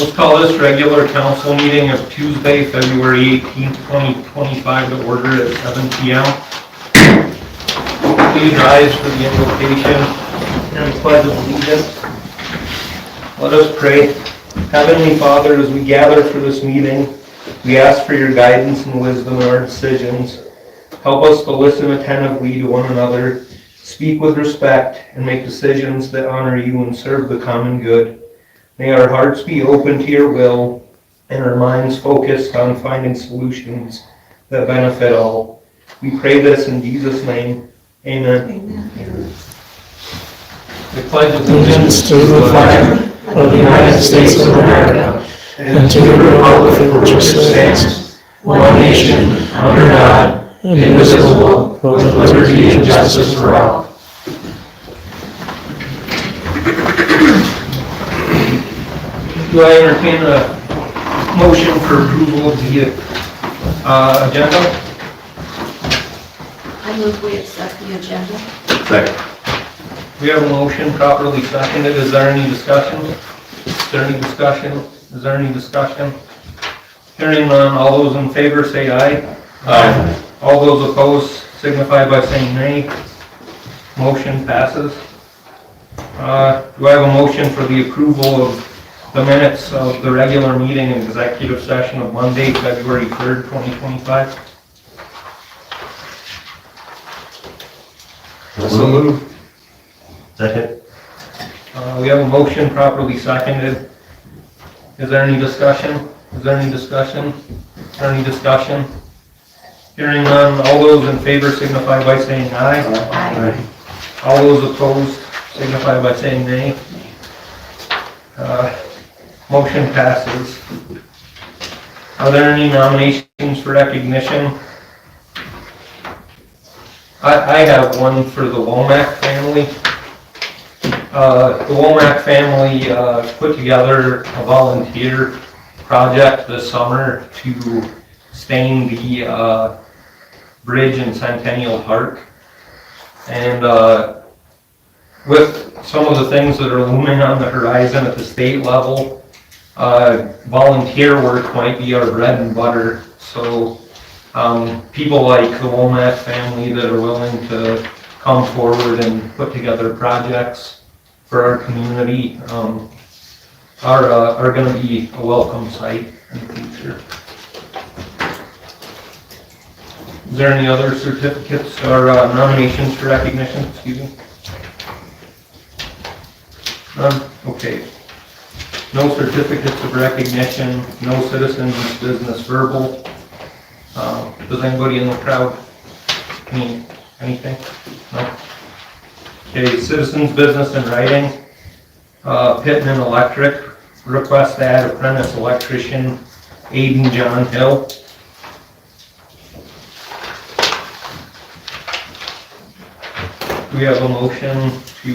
Let's call this regular council meeting of Tuesday, February 18th, 2025 to order at 7 p.m. Please rise for the invocation and pledge of allegiance. Let us pray. Heavenly Father, as we gather for this meeting, we ask for your guidance and wisdom in our decisions. Help us to listen attentively to one another, speak with respect, and make decisions that honor you and serve the common good. May our hearts be open to your will and our minds focused on finding solutions that benefit all. We pray this in Jesus' name. Amen. Amen. We pledge allegiance to the flag of the United States of America and to the republic for which it stands, one nation, under God, indivisible, with liberty and justice for all. Do I entertain a motion for approval of the agenda? I move we accept the agenda. Second. We have a motion properly seconded. Is there any discussion? Is there any discussion? Is there any discussion? Hearing none, all those in favor say aye. Aye. All those opposed signify by saying nay. Motion passes. Do I have a motion for the approval of the minutes of the regular meeting and executive session of Monday, February 3rd, 2025? So moved. Second. We have a motion properly seconded. Is there any discussion? Is there any discussion? Is there any discussion? Hearing none, all those in favor signify by saying aye. Aye. All those opposed signify by saying nay. Motion passes. Are there any nominations for recognition? I have one for the Womack family. The Womack family put together a volunteer project this summer to stain the bridge in Centennial Park. And with some of the things that are looming on the horizon at the state level, volunteer work might be our bread and butter. So people like the Womack family that are willing to come forward and put together projects for our community are going to be a welcome sight in the future. Is there any other certificates or nominations for recognition? Excuse me. None? Okay. No certificates of recognition, no citizens business verbal. Does anybody in the crowd need anything? No? Okay, citizens business in writing. Pittman Electric, request to add apprentice electrician Aiden John Hill. Do we have a motion to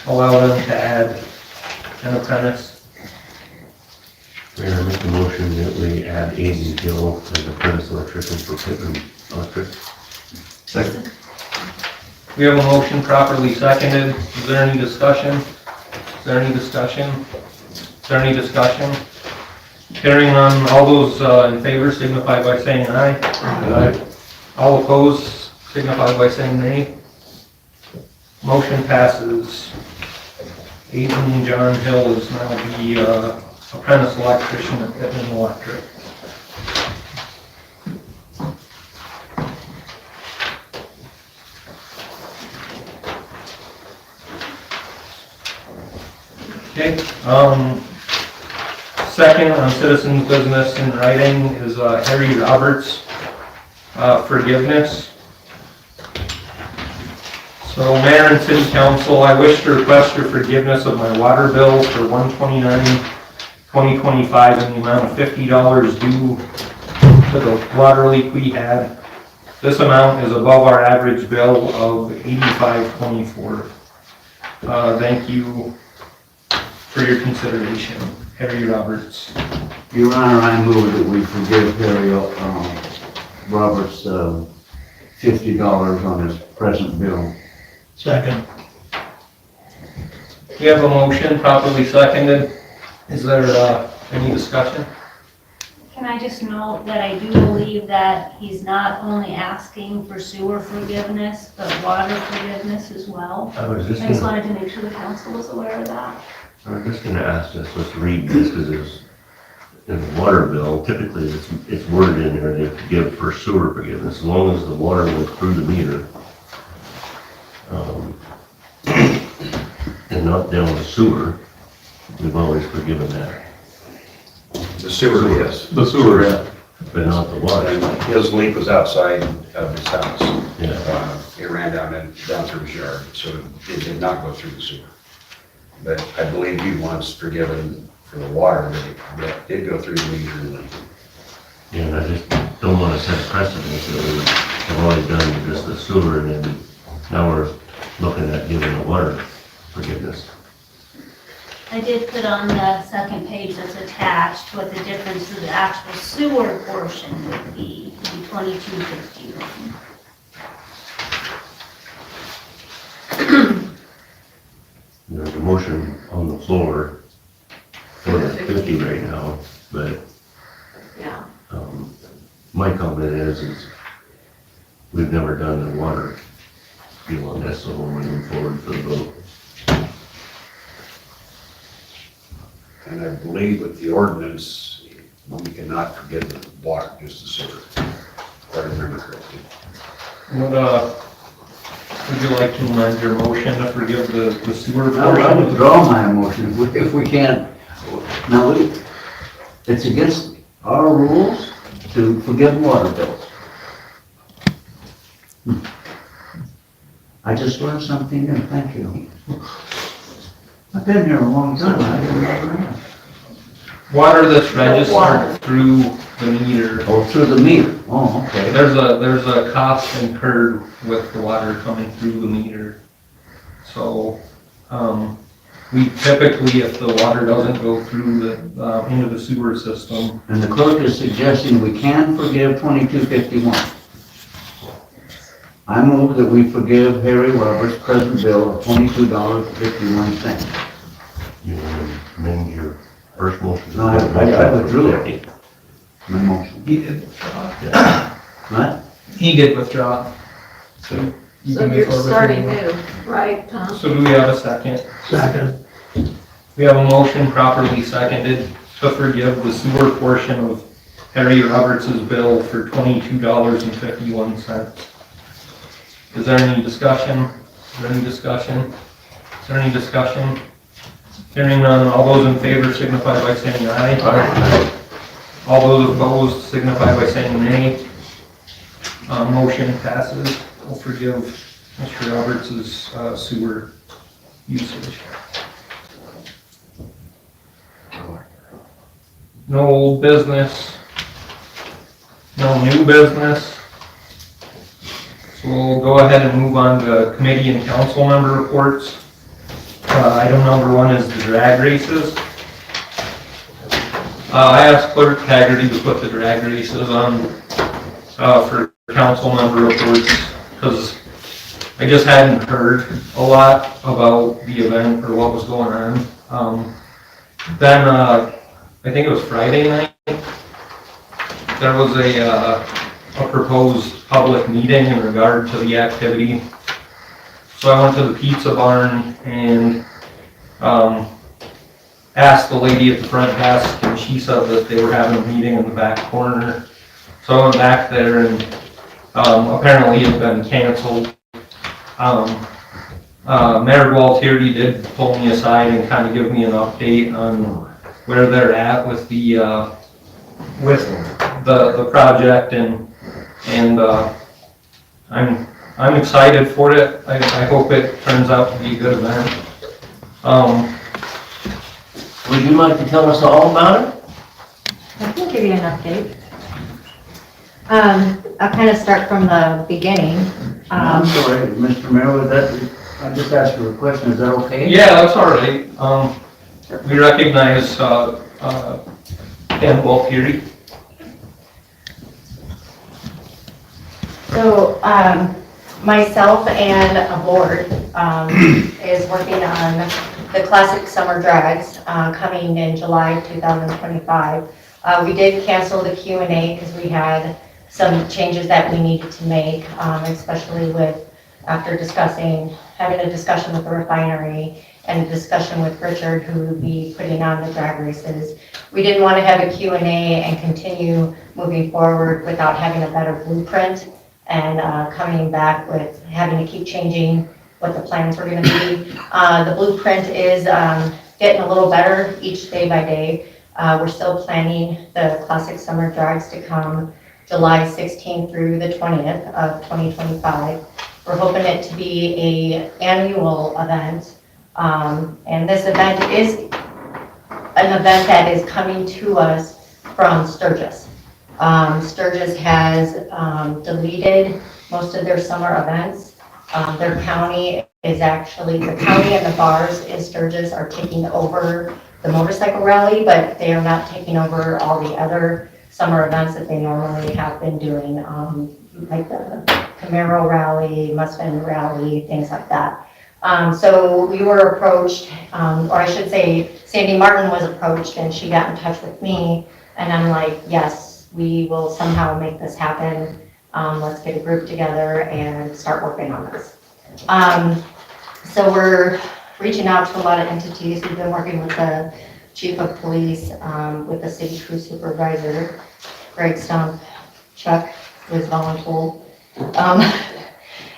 allow them to add an apprentice? Mayor, I make the motion that we add Aiden Gill as apprentice electrician for Pittman Electric. Second. We have a motion properly seconded. Is there any discussion? Is there any discussion? Is there any discussion? Hearing none, all those in favor signify by saying aye. Aye. All opposed signify by saying nay. Motion passes. Aiden John Hill is now the apprentice electrician at Pittman Electric. Okay. Second on citizens business in writing is Harry Roberts forgiveness. So, Mayor and City Council, I wish to request your forgiveness of my water bill for 1/29/2025 in the amount of $50 due to the water leak we had. This amount is above our average bill of $85.24. Thank you for your consideration. Harry Roberts. Your Honor, I move that we forgive Harry Roberts $50 on his present bill. Second. We have a motion properly seconded. Is there, any discussion? Can I just note that I do believe that he's not only asking for sewer forgiveness, but water forgiveness as well. I was just I just gonna, wanted to make sure the council was aware of that. ask this, let's read this, because it's, in the water bill, typically it's worded in there, they give for sewer forgiveness, as long as the water went through the meter. And not down the sewer, we've always forgiven that, The sewer, yes. The sewer, yeah. but not the water. And his leak was outside of his house. Yeah. It ran down through his yard, so it did not go through the sewer. But I believe he was forgiven for the water that did go through the meter and leak. Yeah, and I just don't want to set a precedent that we have always done just the sewer, and then now we're looking at giving the water forgiveness. I did put on the second page that's attached what the difference of the actual sewer portion would be, $22.51. There's a motion on the floor for the 50 right now, but Yeah. my comment is we've never done the water deal on this, so we're moving forward for the vote. And I believe with the ordinance, we cannot forgive the water, just the sewer. If I remember correctly. Would you like to amend your motion to forgive the sewer I portion? withdraw my motion if we can't. Now, it's against our rules to forgive water bills. I just learned something new, thank you. I've been here a long time, I didn't know that. Water that's registered through the meter. Oh, through the meter, oh, okay. There's a cost incurred with the water coming through the meter. So, we typically, if the water doesn't go through the, into the sewer system, And the clerk is suggesting we can forgive 2251. I move that we forgive Harry Roberts' present bill of $22.51. You want to amend your first motion? No, I withdrew it. My motion. he did withdraw. What? He did withdraw. So you So can move you're forward with starting your new, right, Tom? So do we have a second? Second. We have a motion properly seconded to forgive the sewer portion of Harry Roberts' bill for $22.51. Is there any discussion? Is there any discussion? Is there any discussion? Hearing none, all those in favor signify by saying aye. Aye. All those opposed signify by saying nay. Motion passes. We'll forgive Mr. Roberts' sewer usage. No old business. No new business. So we'll go ahead and move on to committee and council member reports. Item number 1 is the drag races. I asked Clerk Haggerty to put the drag races on for council member reports because I just hadn't heard a lot about the event or what was going on. Then I think it was Friday night, there was a proposed public meeting in regard to the activity. So I went to the pizza barn and asked the lady at the front desk, and she said that they were having a meeting in the back corner. So I went back there, and apparently it had been canceled. Mayor Gualtieri did pull me aside and kind of give me an update on where they're at with the project, and I'm excited for it. I hope it turns out to be a good event. Would you like to tell us all about it? I can give you an update. I'll kind of start from the beginning. I'm sorry, Mr. Mayor, I just asked you a question, is that okay? Yeah, that's all right. We recognize Dan Gualtieri. So, myself and a board is working on the classic summer drags, coming in July 2025. We did cancel the Q&A because we had some changes that we needed to make, especially after having a discussion with the refinery and a discussion with Richard, who would be putting on the drag races. We didn't want to have a Q&A and continue moving forward without having a better blueprint and coming back with having to keep changing what the plans were going to be. The blueprint is getting a little better each day by day. We're still planning the classic summer drags to come July 16th through the 20th of 2025. We're hoping it to be an annual event. And this event is an event that is coming to us from Sturgis. Sturgis has deleted most of their summer events. Their county is actually, the county and the bars in Sturgis are taking over the motorcycle rally, but they are not taking over all the other summer events that they normally have been doing, like the Camaro rally, Mustang rally, things like that. So we were approached, or I should say, Sandy Martin was approached and she got in touch with me, and I'm like, yes, we will somehow make this happen. Let's get a group together and start working on this. So we're reaching out to a lot of entities. We've been working with the chief of police, with the city crew supervisor, Greg Stump, Chuck, who is voluntold,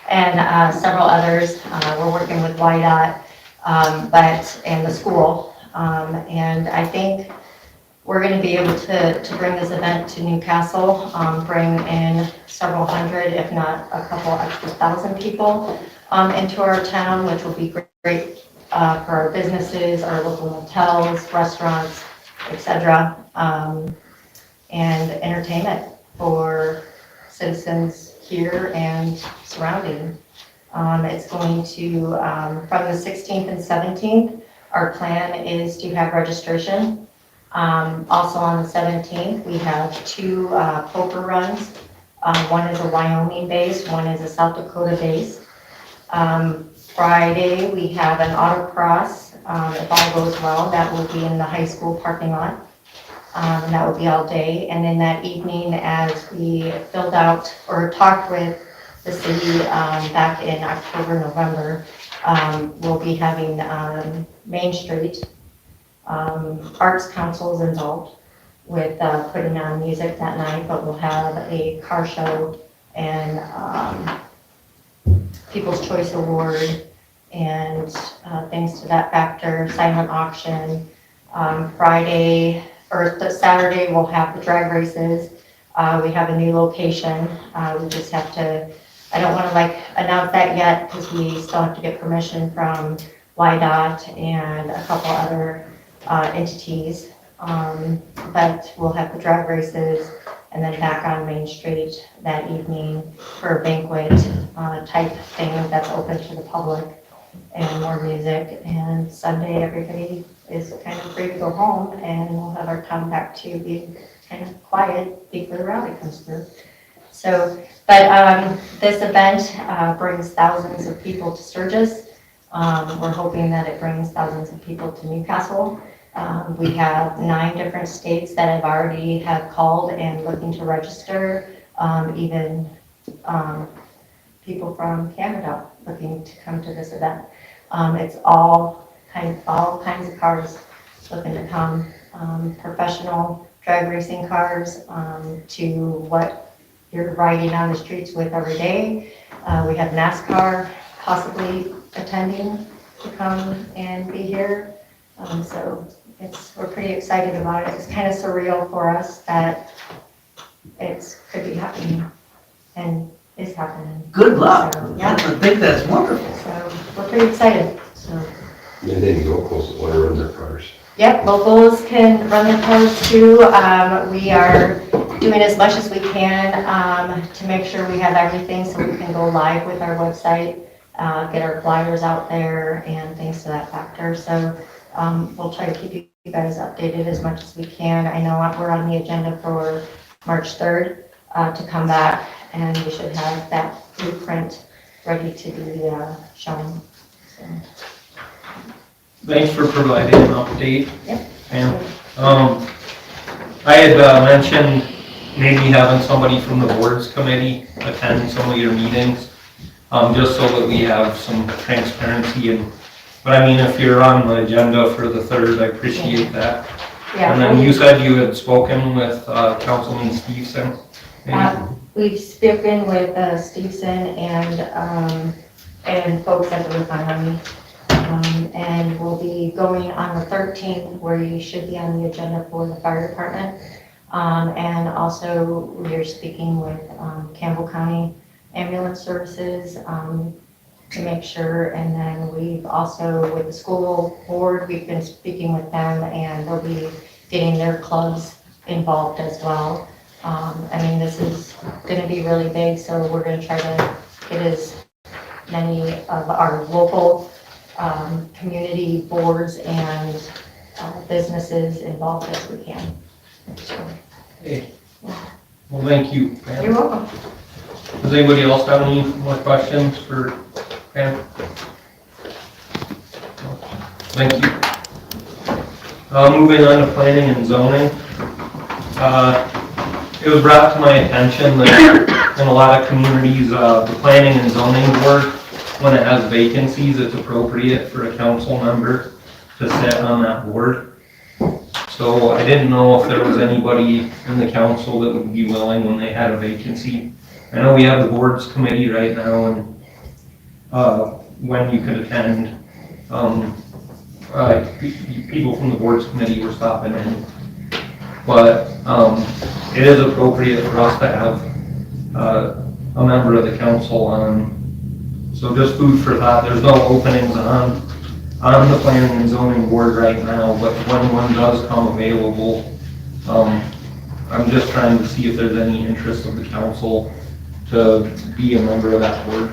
and several others. We're working with YDOT, and the school. And I think we're going to be able to bring this event to Newcastle, bring in several hundred, if not a couple extra thousand people into our town, which will be great for our businesses, our local hotels, restaurants, etc., and entertainment for citizens here and surrounding. It's going to, from the 16th and 17th, our plan is to have registration. Also on the 17th, we have two poker runs. One is a Wyoming base, one is a South Dakota base. Friday, we have an autocross. If all goes well, that will be in the high school parking lot. And that will be all day. And then that evening, as we filled out or talked with the city back in October, November, we'll be having Main Street Arts Council is involved with putting on music that night, but we'll have a car show and People's Choice Award and things to that factor, silent auction. Friday, or Saturday, we'll have the drag races. We have a new location. We just have to, I don't want to announce that yet because we still have to get permission from YDOT and a couple other entities. But we'll have the drag races and then back on Main Street that evening for a banquet type thing that's open to the public and more music. And Sunday, everybody is kind of free to go home and we'll have our town back to be kind of quiet before the rally comes through. So, but this event brings thousands of people to Sturgis. We're hoping that it brings thousands of people to Newcastle. We have 9 different states that have already called and looking to register, even people from Canada looking to come to this event. It's all kinds of cars looking to come, professional drag racing cars to what you're riding on the streets with every day. We have NASCAR possibly attending to come and be here. So we're pretty excited about it. It's kind of surreal for us that it could be happening and is happening. Good luck. So, yeah. I think that's wonderful. So we're pretty excited. So. And then locals want to run their cars. Yep, locals can run their cars too. We are doing as much as we can to make sure we have everything so we can go live with our website, get our flyers out there and things to that factor. So we'll try to keep you guys updated as much as we can. I know we're on the agenda for March 3rd to come back, and we should have that blueprint ready to be shown. So. Thanks for providing an update. Yep. And, I had mentioned maybe having somebody from the boards committee attend some of your meetings, just so that we have some transparency but I mean, if you're on the agenda for the 3rd, I appreciate that. Yeah. And then you said you had spoken with Councilman Stevenson? We've spoken with Stevenson and folks at the refinery. And we'll be going on the 13th, where you should be on the agenda for the fire department. And also, we're speaking with Campbell County Ambulance Services to make sure. And then we've also, with the school board, we've been speaking with them, and they'll be getting their clubs involved as well. I mean, this is going to be really big, so we're going to try to get as many of our local community boards and businesses involved as we can. So, Hey. Well, thank you, you're Pam. welcome. Does anybody else have any more questions for Pam? No. Thank you. Moving on to planning and zoning. It was brought to my attention that in a lot of communities, the planning and zoning board, when it has vacancies, it's appropriate for a council member to sit on that board. So I didn't know if there was anybody in the council that would be willing when they had a vacancy. I know we have the boards committee right now, and when you could attend, people from the boards committee were stopping in. But it is appropriate for us to have a member of the council on. So just food for thought. There's no openings on the planning and zoning board right now, but when one does come available, I'm just trying to see if there's any interest of the council to be a member of that board.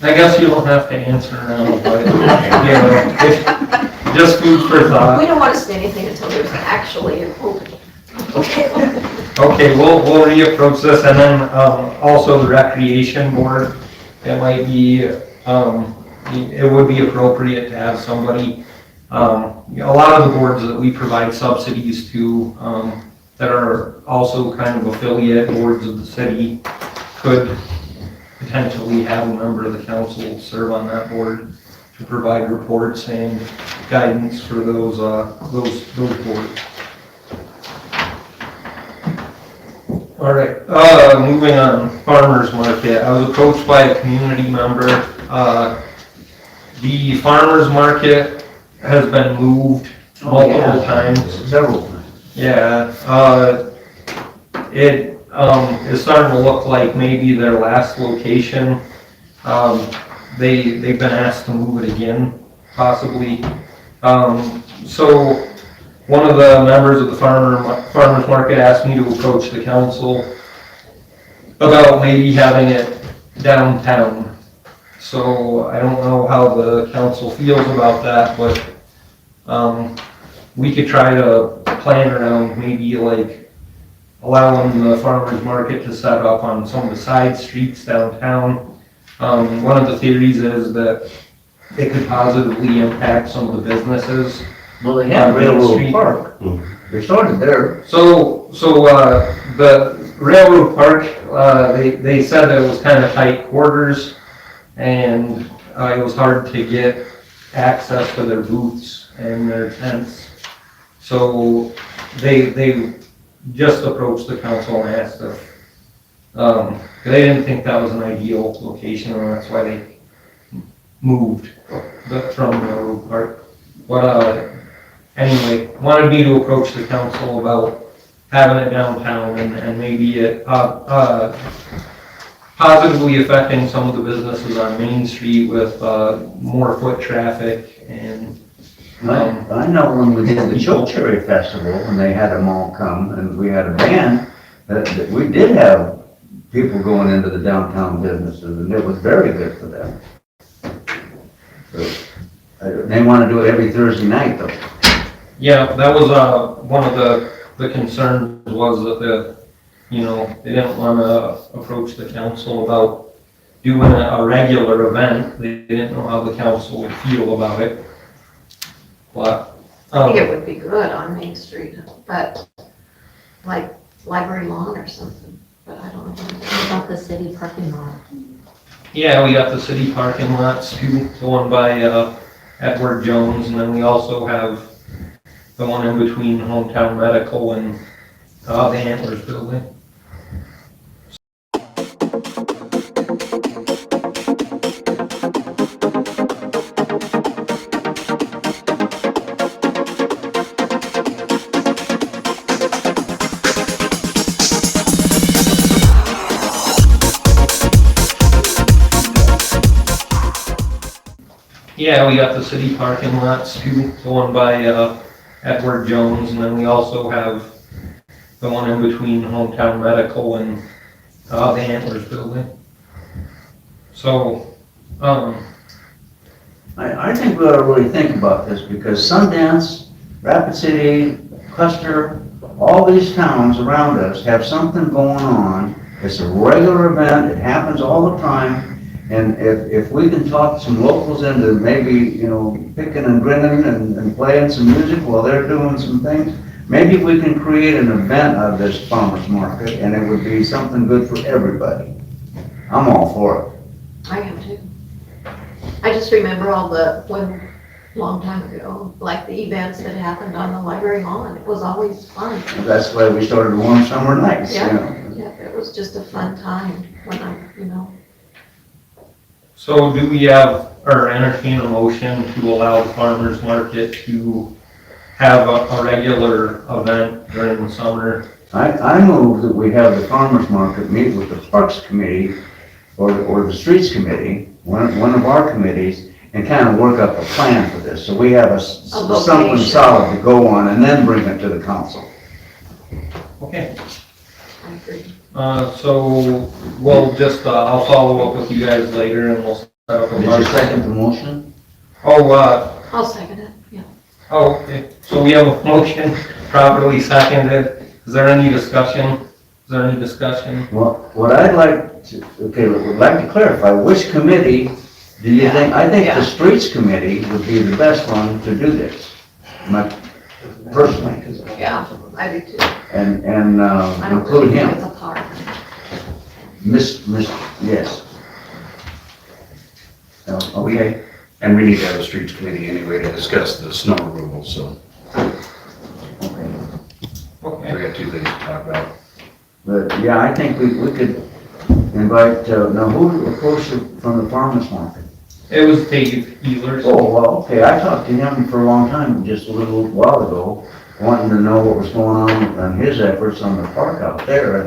I guess you don't have to answer now, but just food for thought. We don't want to say anything until there's actually an opening. Okay. Okay, we'll reapproach this, and then also the recreation board. It might be, it would be appropriate to have somebody. A lot of the boards that we provide subsidies to, that are also kind of affiliate boards of the city, could potentially have a member of the council serve on that board to provide reports and guidance for those boards. All right, moving on, farmer's market. I was approached by a community member. The farmer's market has been moved multiple times. Several times. Yeah, it is starting to look like maybe their last location. They've been asked to move it again, possibly. So one of the members of the farmer's market asked me to approach the council about maybe having it downtown. So I don't know how the council feels about that, but we could try to plan around maybe like allowing the farmer's market to set up on some of the side streets downtown. One of the theories is that it could positively impact some of the businesses. Well, they have Railroad Park. They started there. So the Railroad Park, they said that it was kind of tight quarters, and it was hard to get access to their booths and their tents. So they just approached the council and asked if, they didn't think that was an ideal location, and that's why they moved from Railroad Park. But anyway, wanted me to approach the council about having it downtown and maybe it positively affecting some of the businesses on Main Street with more foot traffic and. I know when we did the Chilcherry Festival, when they had them all come, and we had a band, that we did have people going into the downtown businesses, and it was very good for them. So, they want to do it every Thursday night, though. Yeah, that was one of the concerns was that they didn't want to approach the council about doing a regular event. They didn't know how the council would feel about it. But, I think it would be good on Main Street, but like library lawn or something, but I don't know. What about the city parking lot? yeah, we got the city parking lots too, the one by, Edward Jones, and then we also have the one in between Hometown Medical and, the Antlers building. Yeah, we got the city parking lots too, the one by, Edward Jones, and then we also have the one in between Hometown Medical and, the Antlers building. So, I think we ought to really think about this, because Sundance, Rapid City, Custer, all these towns around us have something going on. It's a regular event, it happens all the time, and if we can talk some locals into maybe, you know, picking and grinning and playing some music while they're doing some things, maybe we can create an event out of this farmer's market, and it would be something good for everybody. I'm all for it. I am too. I just remember all the, long time ago, like the events that happened on the library lawn. It was always fun. That's why we started Warm Summer Nights, you Yeah. know. Yeah, it was just a fun time when so do we have, or entertain a motion to allow the farmer's market to have a regular event during the summer? I move that we have the farmer's market meet with the Parks Committee or the Streets Committee, one of our committees, and kind of work up a plan for this, so we have something location. solid to go on, and then bring it to the council. Okay. I agree. So we'll just, I'll follow up with you guys later and we'll set up a. Did you second the motion? I'll second it, yeah. Okay, so we have a motion properly seconded. Is there any discussion? Well, what I'd like to, would like to clarify, which committee do you think? I think the Streets Committee would be the best one to do this, personally, Yeah, I do too. and I don't include really think him. it's a park. Yes. Okay, And we need to have a streets committee anyway to discuss the snow removal, so okay. we Okay, got two things to talk about. But, yeah, I think we could invite, now who approached you from the farmer's market? it was Dave Ehlers. Oh, well, okay, I talked to him for a long time, just a little while ago, wanting to know what was going on his efforts on the park out there,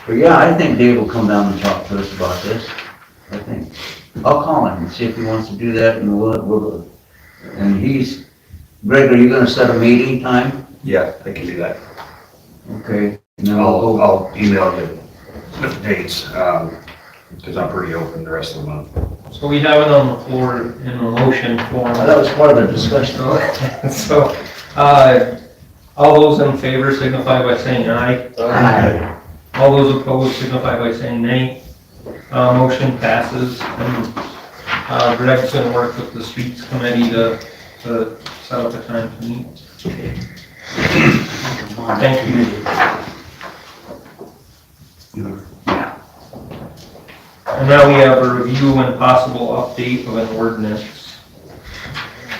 but yeah, I think Dave will come down and talk to us about this, I think. I'll call him and see if he wants to do that, and Greg, are you gonna set a meeting time? Yeah, I can do that. Okay. And then we'll go. I'll email you with dates, because I'm pretty open the rest of the month. So we have it on the floor in a motion form. That was part of the discussion. So, all those in favor signify by saying aye. Aye. All those opposed signify by saying nay. Motion passes, and Greg's gonna work with the Streets Committee to set up a time to meet. Thank you. And now we have a review and possible update of an ordinance.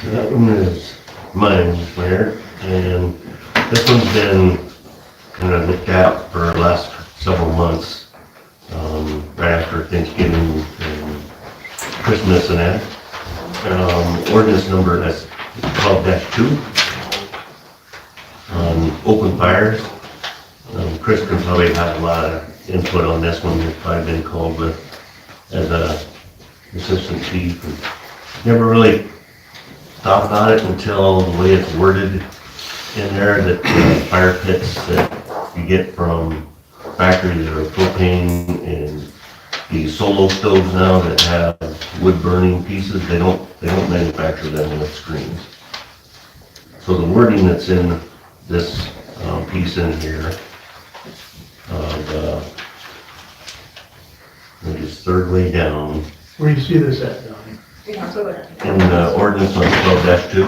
That one is mine, Mayor, and this one's been kind of looked at for the last several months, right after Thanksgiving and Christmas and that. Ordinance number is 12-2 on open fires. Chris can probably have a lot of input on this one. He's probably been called with as a assistant chief. Never really thought about it until the way it's worded in there, that fire pits that you get from factories that are propane and these solo stoves now that have wood burning pieces, they don't manufacture them with screens. So the wording that's in this piece in here of It is third way down Where do you see this at, Donnie? in the ordinance on 12-2.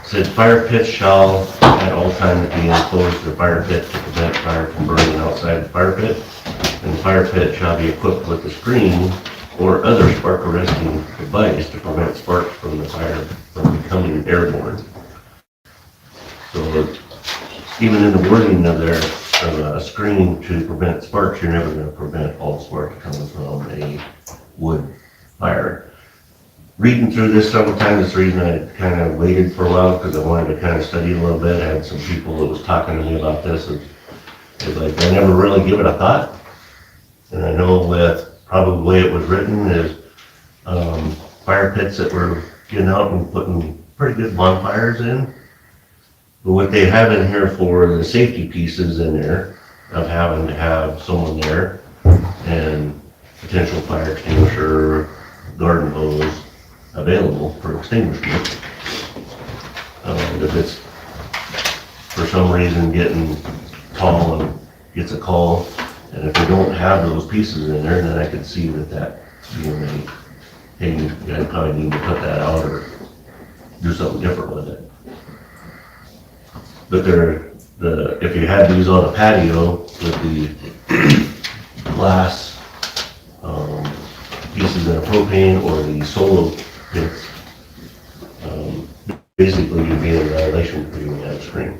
Said fire pits shall at all times be enclosed to fire pit to prevent fire from burning outside the fire pit. And the fire pit shall be equipped with a screen or other spark arresting device to prevent sparks from the fire from becoming airborne. So even in the wording of there, of a screen to prevent sparks, you're never gonna prevent all sparks coming from a wood fire. Reading through this several times, that's the reason I kind of waited for a while, because I wanted to kind of study a little bit. I had some people that was talking to me about this, and it's like, I never really give it a thought. And I know with probably the way it was written is, fire pits that were getting out and putting pretty good bonfires in. But what they have in here for the safety pieces in there, of having to have someone there, and potential fire extinguisher, garden hose, available for extinguishment. If it's for some reason getting tall and gets a call, and if we don't have those pieces in there, then I could see that being a, hey, you guys probably need to put that out or do something different with it. But if you had these on a patio with the glass pieces in a propane or the solo pits, basically you'd be in violation if you would have a screen.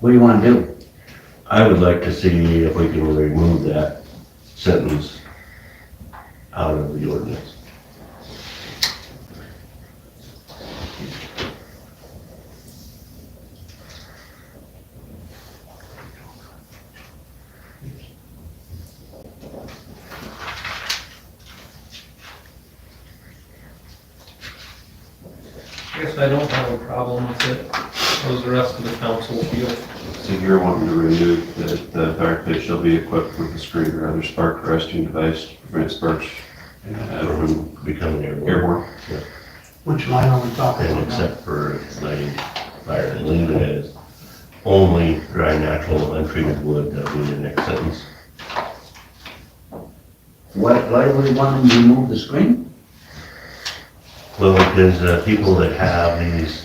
What do you wanna do? I would like to see if we can remove that sentence out of the ordinance. I guess I don't have a problem with it. How does the rest of the council feel? So you're wanting to remove that the fire pit shall be equipped with a screen or other spark arresting device to prevent sparks from Becoming airborne. airborne? Which line are we talking And about? except for lighting fire, and leave it as only dry, natural, untreated wood. That'll be the next sentence. Why do we want them to remove the screen? Well, because people that have these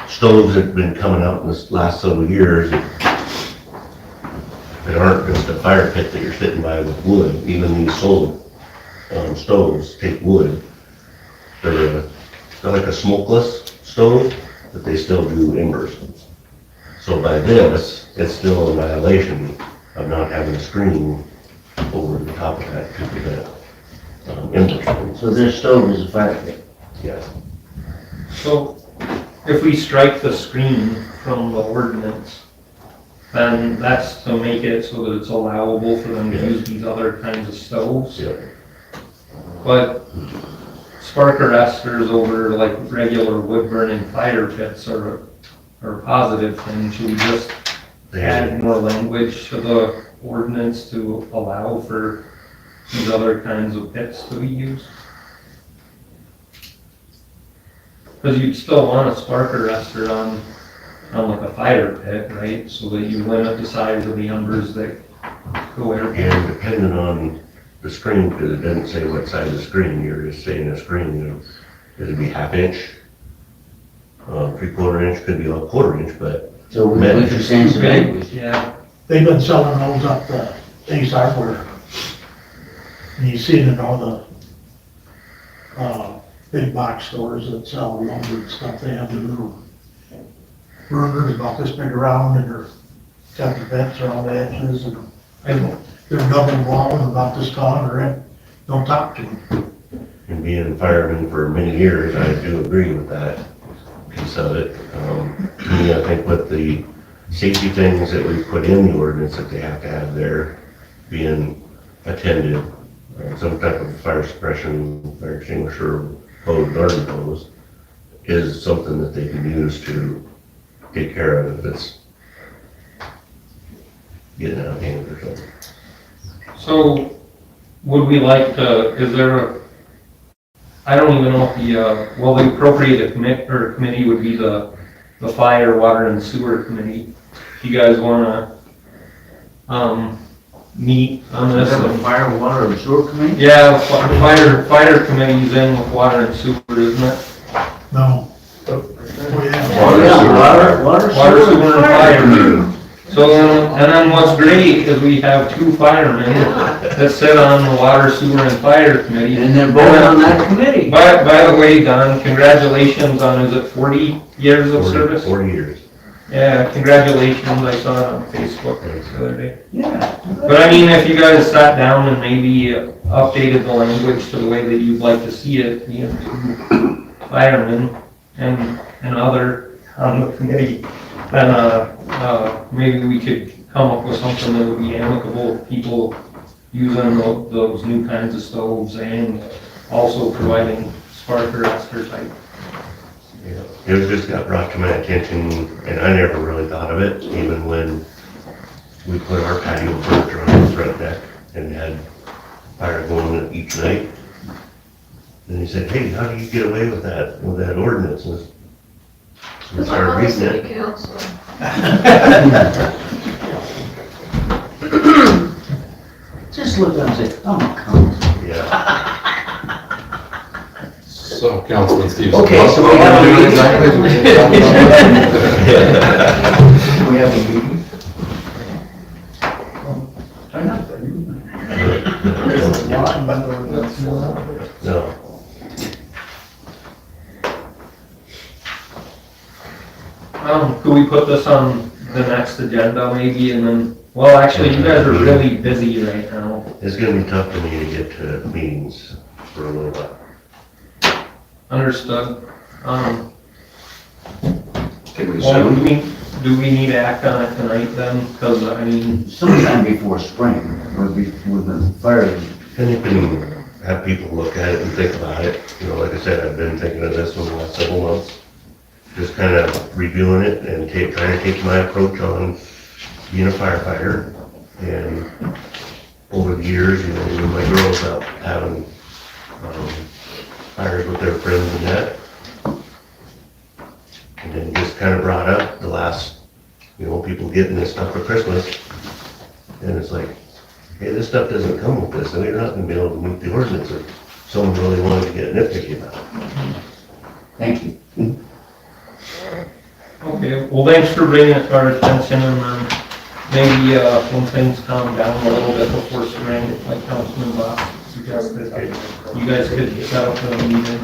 stoves that have been coming out in this last several years that aren't just a fire pit that you're sitting by with wood, even these solar stoves take wood. They're like a smokeless stove, but they still do embers. So by this, it's still a violation of not having a screen over the top of that to prevent embers. So this stove is a fire pit. Yes. So if we strike the screen from the ordinance, then that's to make it so that it's allowable for them to use these other kinds of stoves. Yeah. But spark arresters over like regular wood burning fire pits are positive things. Should we just add more language to the ordinance to allow for these other kinds of pits to be used? Because you'd still want a spark arrestor on like a fire pit, right? So that you limit the size of the embers that go airborne. And depending on the screen, because it doesn't say what size of screen, you're just saying a screen, you know, it'd be half inch, 3/4 inch, could be a 1/4 inch, but So what you're saying is language. Yeah. They've been selling those up the Ace Hardware. And you see it in all the, big box stores that sell lumber and stuff. They have the little burners about this big around and they're got the vents around the edges and they're double wall and about this tall and they're don't talk to them. and being a fireman for many years, I do agree with that piece of it. To me, I think with the safety things that we put in the ordinance that they have to have there being attended, some type of fire suppression, fire extinguisher, hose, garden hose, is something that they can use to take care of if it's getting out of hand or something. So would we like to, is there a, I don't even know if the, well, the appropriate committee would be the the fire, water, and sewer committee. If you guys wanna, meet on this. Is that a fire, water, and sewer committee? Yeah, fire committee's in with water and sewer, isn't it? No. Oh, yeah. Water, Water, sewer, and fire. So, and then what's great is we have two firemen that sit on the water, sewer, and fire committee. And they're both on that committee. By the way, Don, congratulations on, is it 40 years of service? 40 years. Yeah, congratulations, I saw it on Facebook the other day. Yeah. But I mean, if you guys sat down and maybe updated the language to the way that you'd like to see it, two firemen and other on the committee, then maybe we could come up with something that would be amicable to people using those new kinds of stoves and also providing spark arrestor type. Yeah, it just got brought to my attention, and I never really thought of it, even when we put our patio furniture on the front deck and had fire going each night. And he said, hey, how do you get away with that ordinance? And we Because I'm started on the reading city it. council. Just look and say, oh, come. Yeah, So, Councilman Steve. Okay, so we have a meeting. We have a meeting. no. Could we put this on the next agenda maybe and then, well, actually, you guys are really busy right now. It's gonna be tough for me to get to meetings for a little while. Understood. Can we Well, assume? do we need to act on it tonight then? Because, I mean, Sometime before spring, with the fire. And you can have people look at it and think about it. You know, like I said, I've been thinking of this for the last several months. Just kind of reviewing it and trying to take my approach on being a firefighter. And over the years, you know, when my girls out having fires with their friends and that. And then just kind of brought up the last, people getting this stuff for Christmas. And it's like, hey, this stuff doesn't come with this, and you're not gonna be able to meet the ordinance if someone really wanted to get nitpicky about it. Thank you. okay, well, thanks for bringing it to our attention and maybe when things calm down a little bit before spring, like Councilman Boss suggested, you guys could set up a meeting.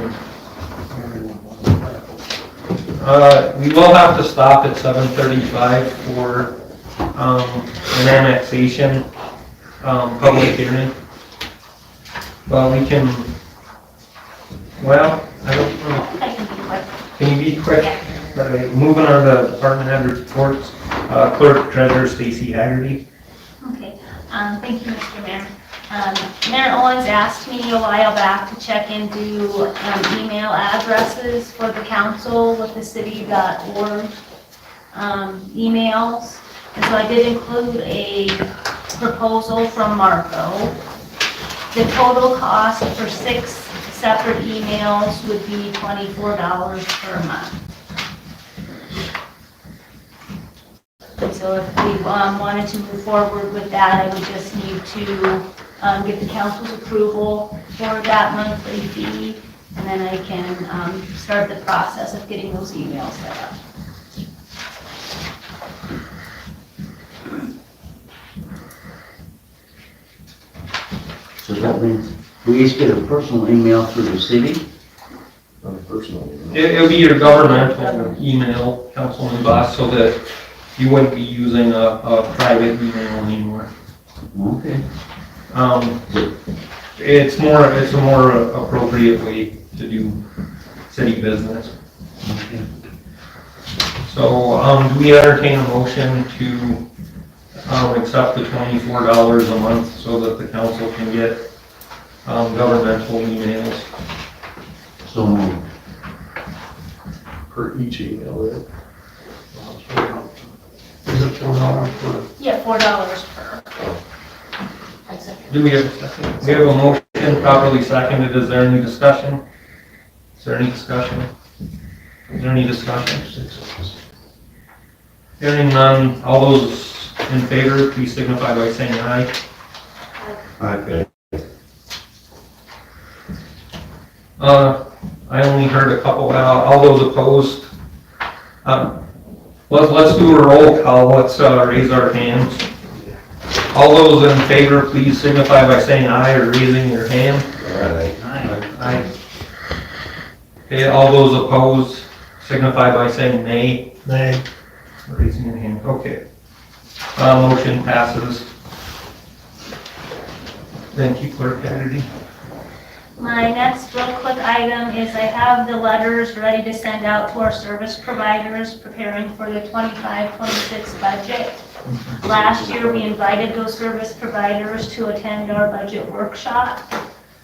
We will have to stop at 7:35 for an annexation public hearing. But we can, well, I don't know. I can be quick. Can you be quick? All right, moving on to department head reports, clerk treasurer Stacy Haggerty. Okay, thank you, Mr. Mayor. Mayor Owens asked me a while back to check into email addresses for the council with the city.org emails. And so I did include a proposal from Marco. The total cost for 6 separate emails would be $24 per month. And so if we wanted to move forward with that, I would just need to get the council's approval for that monthly fee, and then I can start the process of getting those emails set up. So that means we each get a personal email through the city? It'll be your governmental email, Councilman Boss, so that you wouldn't be using a private email anymore. Okay. It's a more appropriate way to do city business. So, do we entertain a motion to accept the $24 a month so that the council can get governmental emails? So moved. Per each email, right? Is it $4 for? Yeah, $4 per. Do we have a second? We have a motion properly seconded. Is there any discussion? Is there any discussion? Is there any discussion? Hearing none, all those in favor, please signify by saying aye. Okay. I only heard a couple, all those opposed. Let's do a roll call, let's raise our hands. All those in favor, please signify by saying aye or raising your hand. Aye. Okay, all those opposed, signify by saying nay. Nay. Raising your hand, okay. Motion passes. Thank you, Clerk Kennedy. My next real quick item is I have the letters ready to send out to our service providers preparing for the 25-26 budget. Last year, we invited those service providers to attend our budget workshop.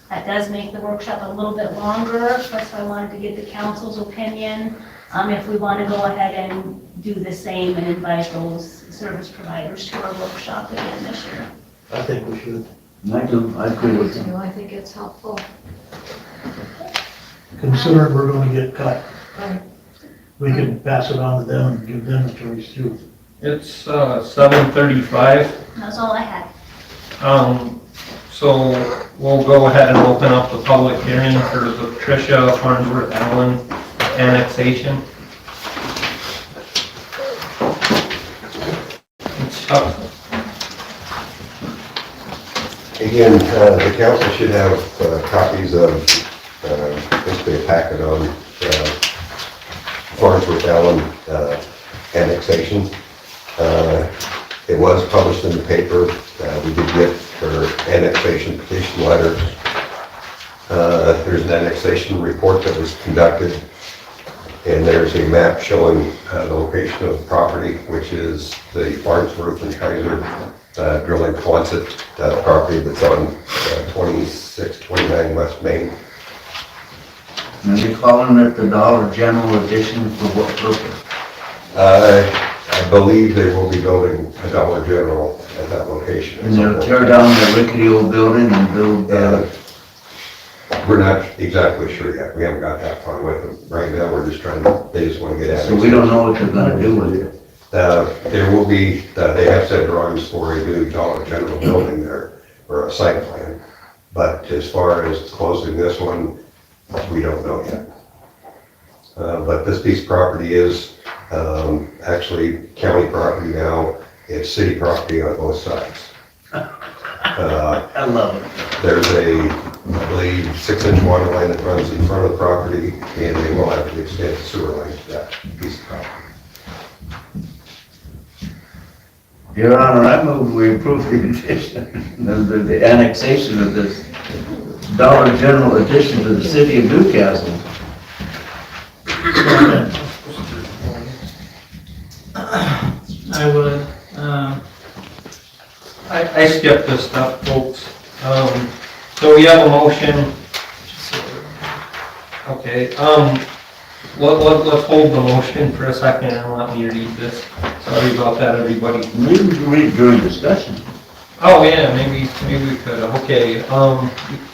That does make the workshop a little bit longer, so I wanted to get the council's opinion if we want to go ahead and do the same and invite those service providers to our workshop again this year. I think we should. I do, I agree with you. I think it's helpful. Considering we're gonna get cut, Right. we can pass it on to them and give them a choice too. It's 7:35. That's all I had. So we'll go ahead and open up the public hearing for the Patricia Farnsworth Allen annexation. It's Chuck. Again, the council should have copies of, basically a packet on Farnsworth Allen annexation. It was published in the paper. We did get her annexation petition letter. There's an annexation report that was conducted, and there's a map showing the location of the property, which is the Farnsworth and Kaiser drilling Quonset property that's on 2629 West Main. And you're calling it the Dollar General Edition for what purpose? I believe they will be building a Dollar General at that location. And they'll tear down the rickety old building and build, We're not exactly sure yet. We haven't got that far with them. Right now, we're just they just want to get at it. so we don't know what they're gonna do with it. There will be, they have set drawings for a new Dollar General building there, or a site plan. But as far as closing this one, we don't know yet. But this piece of property is actually county property now. It's city property on both sides. I love it. There's I believe, 6-inch water line that runs in front of the property, and they will have to extend the sewer line to that piece of property. Your Honor, I move we approve the addition, the annexation of this Dollar General addition to the city of Newcastle. I would, I skipped this stuff, folks. So we have a motion. Okay, let's hold the motion for a second and let me read this. Sorry about that, everybody. We can read during discussion. Oh, yeah, maybe we could, okay,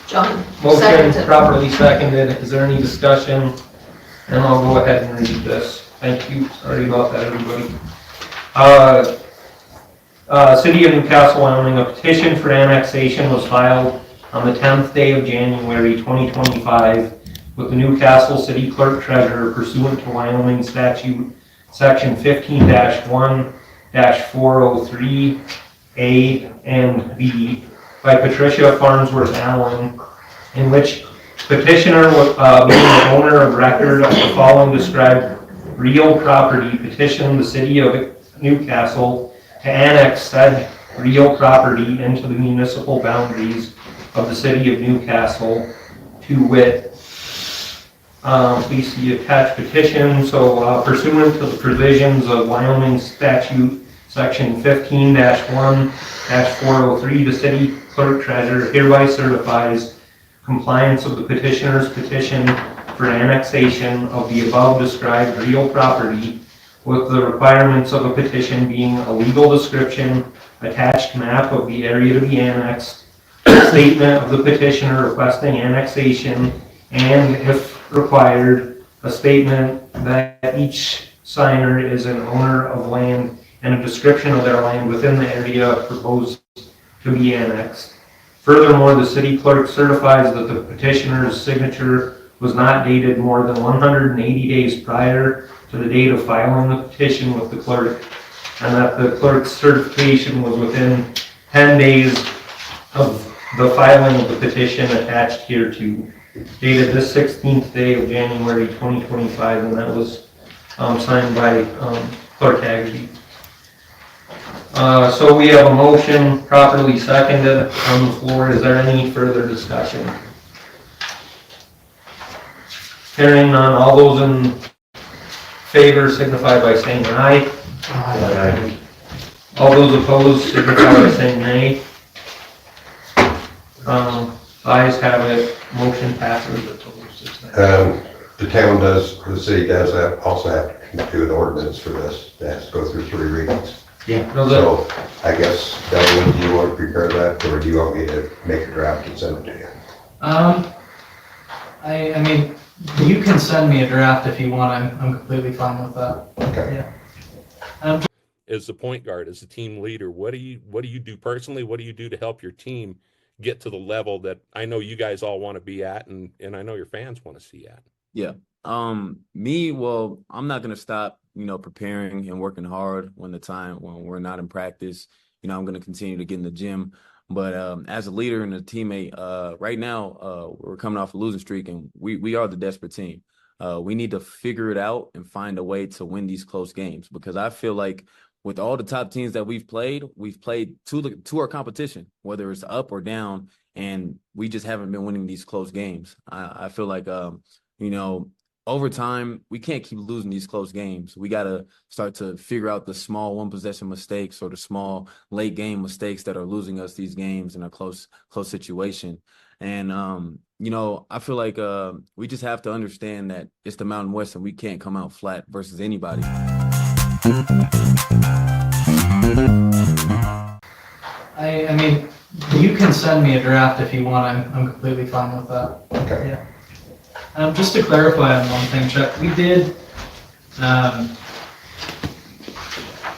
John, motion seconded. properly seconded, is there any discussion? And I'll go ahead and read this. Thank you, sorry about that, everybody. City of Newcastle, Wyoming, a petition for annexation was filed on the 10th day of January 2025 with the Newcastle City Clerk Treasurer pursuant to Wyoming statute section 15-1-403 A and B by Patricia Farnsworth Allen, in which petitioner, being the owner of record of the following described real property, petitioned the City of Newcastle to annex said real property into the municipal boundaries of the City of Newcastle, to wit, please see attached petition. So pursuant to the provisions of Wyoming statute section 15-1-403, the city clerk treasurer hereby certifies compliance of the petitioner's petition for annexation of the above described real property with the requirements of a petition being a legal description, attached map of the area to be annexed, statement of the petitioner requesting annexation, and if required, a statement that each signer is an owner of land and a description of their land within the area proposed to be annexed. Furthermore, the city clerk certifies that the petitioner's signature was not dated more than 180 days prior to the date of filing the petition with the clerk, and that the clerk's certification was within 10 days of the filing of the petition attached hereto, dated this 16th day of January 2025, and that was signed by Clerk Haggerty. So we have a motion properly seconded on the floor. Is there any further discussion? Hearing none, all those in favor signify by saying aye. Aye. All those opposed signify by saying nay. Ayes have it, motion passes. The city does also have to do an ordinance for this. It has to go through 3 readings. Yeah. So I guess, Delvin, do you want to prepare that, or do you want me to make a draft and send it to you? I mean, you can send me a draft if you want. I'm completely fine with that. Okay. Yeah. As the point guard, as the team leader, what do you do personally? What do you do to help your team get to the level that I know you guys all want to be at, and I know your fans want to see at? Yeah. Well, I'm not going to stop, preparing and working hard when we're not in practice. I'm going to continue to get in the gym. But as a leader and a teammate, right now, we're coming off a losing streak, and we are the desperate team. We need to figure it out and find a way to win these close games, because I feel like with all the top teams that we've played to our competition, whether it's up or down, and we just haven't been winning these close games. I feel like, over time, we can't keep losing these close games. We got to start to figure out the small one-possession mistakes or the small late-game mistakes that are losing us these games in a close situation. And, I feel like we just have to understand that it's the Mountain West and we can't come out flat versus anybody. I mean, you can send me a draft if you want. I'm completely fine with that. Okay. Yeah. Just to clarify on one thing, Chuck, we did,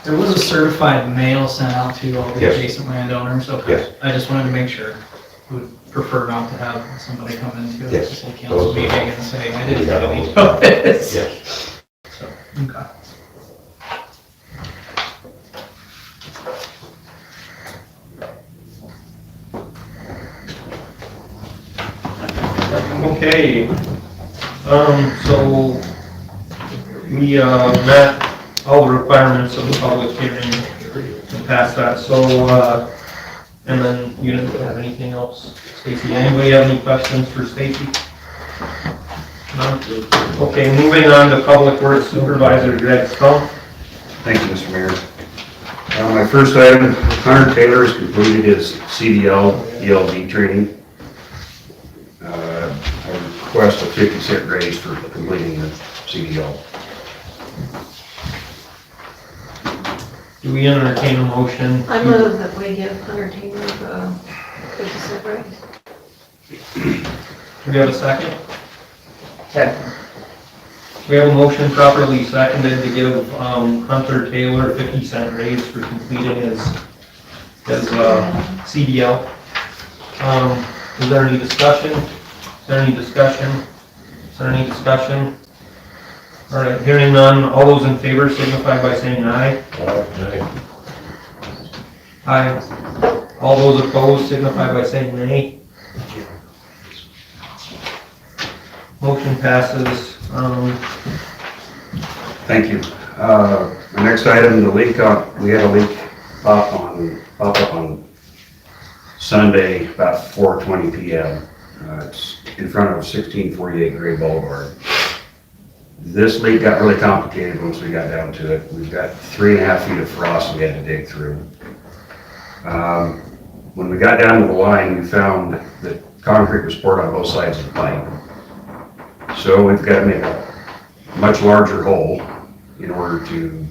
there was a certified mail sent out to all the Yes. adjacent landowners. Okay. Yes. I just wanted to make sure. Would prefer not to have somebody come into a Yes. city council Those- meeting and say, I didn't We got get all any those. notice. Yes. So, okay. Okay, so we met all the requirements of the public hearing and passed that, so, and then you didn't have anything else, Stacy? Anybody have any questions for Stacy? None? Okay, moving on to Public Works Supervisor Greg Stump. Thank you, Mr. Mayor. My first item, Hunter Taylor has completed his CDL ELD training. I request a 50-cent raise for completing the CDL. Do we entertain a motion? I move that we give Hunter Taylor the 50-cent raise. Do we have a second? Second. We have a motion properly seconded to give Hunter Taylor a 50-cent raise for completing his CDL. Is there any discussion? Is there any discussion? Is there any discussion? All right, hearing none, all those in favor signify by saying aye. Aye. All those opposed signify by saying nay. Motion passes. Thank you. The next item, the leak we had a leak pop up on Sunday about 4:20 p.m. It's in front of 1648 Gray Boulevard. This leak got really complicated once we got down to it. We've got 3.5 feet of frost we had to dig through. When we got down to the line, we found that concrete was poured on both sides of the pipe. So we've got to make a much larger hole in order to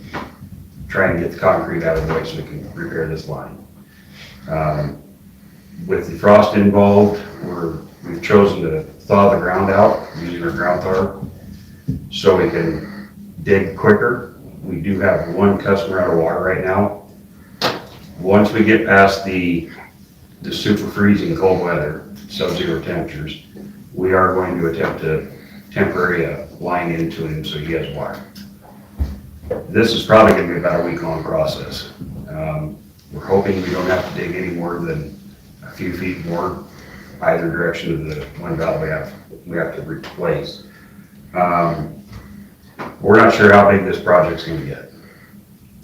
try and get the concrete out of the way so we can repair this line. With the frost involved, we've chosen to thaw the ground out using our ground thaw so we can dig quicker. We do have one customer out of water right now. Once we get past the super freezing cold weather, sub-zero temperatures, we are going to attempt to temporary line into him so he has water. This is probably going to be about a week-long process. We're hoping we don't have to dig any more than a few feet more either direction of the one valve we have to replace. We're not sure how big this project's going to get.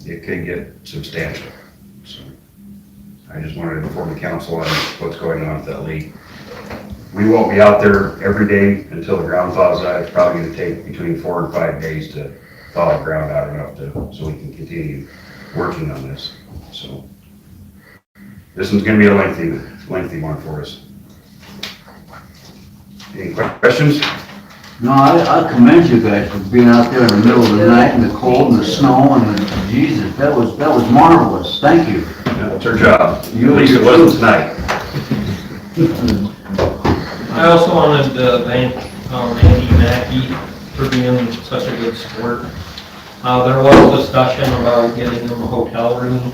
It could get substantial. So I just wanted to inform the council on what's going on with that leak. We won't be out there every day until the ground thaws out. It's probably going to take between 4 and 5 days to thaw the ground out enough so we can continue working on this. So this one's going to be a lengthy one for us. Any questions? No, I commend you guys for being out there in the middle of the night in the cold and the snow and the, Jesus, that was marvelous. Thank you. Yeah, that's our job. At You- least it wasn't tonight. I also wanted to thank Andy Mackey for being such a good sport. There was discussion about getting him a hotel room,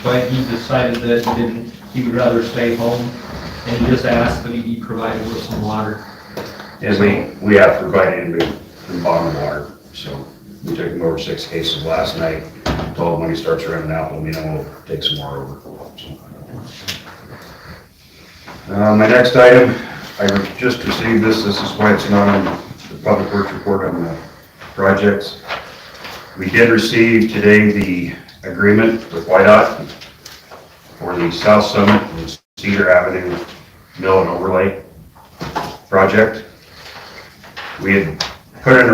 but he decided that he would rather stay home, and he just asked that he be provided with some water. And we have provided him with bottled water. So we took him over 6 cases last night. Told him when he starts running out, let me know, we'll take some more over. So. My next item, I just received this. This is why it's not on the public works report on the projects. We did receive today the agreement with YDOT for the South Summit and Cedar Avenue Mill and Overlay project. We had put in a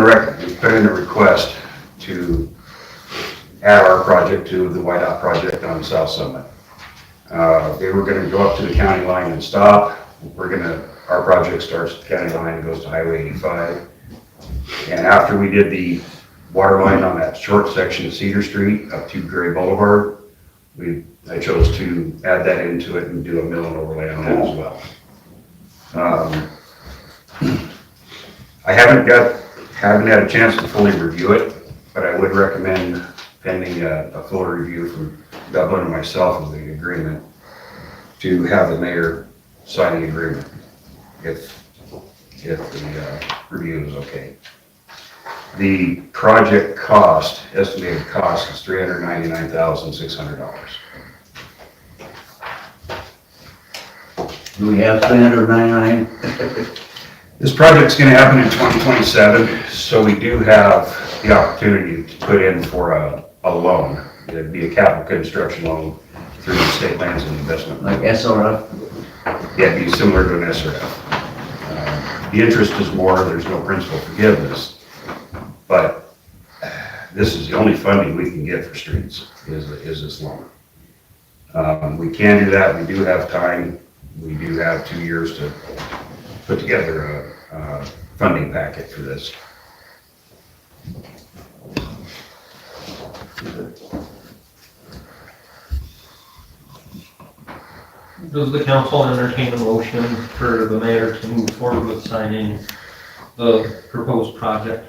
request to add our project to the YDOT project on South Summit. They were going to go up to the county line and stop. Our project starts at the county line and goes to Highway 85. And after we did the water line on that short section of Cedar Street up to Gray Boulevard, I chose to add that into it and do a mill and overlay on that as well. I haven't had a chance to fully review it, but I would recommend pending a full review from Dublin and myself of the agreement to have the mayor sign the agreement if the review is okay. The project cost, estimated cost, is $399,600. Do we have 399? This project's going to happen in 2027, so we do have the opportunity to put in for a loan. It'd be a capital construction loan through the State Lands and Investment. Like SRF? Yeah, it'd be similar to an SRF. The interest is more, there's no principal forgiveness, but this is the only funding we can get for streets, is this loan. We can do that, we do have time, we do have 2 years to put together a funding packet for this. Does the council entertain a motion for the mayor to move forward with signing the proposed project?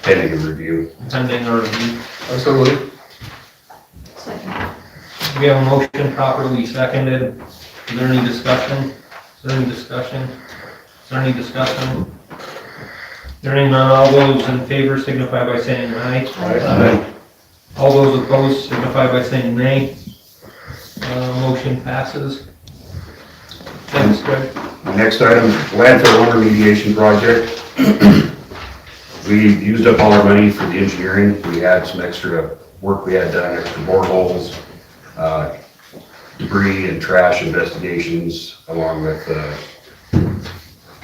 Pending a review. Pending our review. Absolutely. Second. We have a motion properly seconded. Is there any discussion? Hearing none, all those in favor signify by saying aye. Aye. All those opposed signify by saying nay. Motion passes. Thanks, Greg. My next item, landfill owner mediation project. We used up all our money for the engineering. We had some extra work we had done, extra boreholes, debris and trash investigations, along with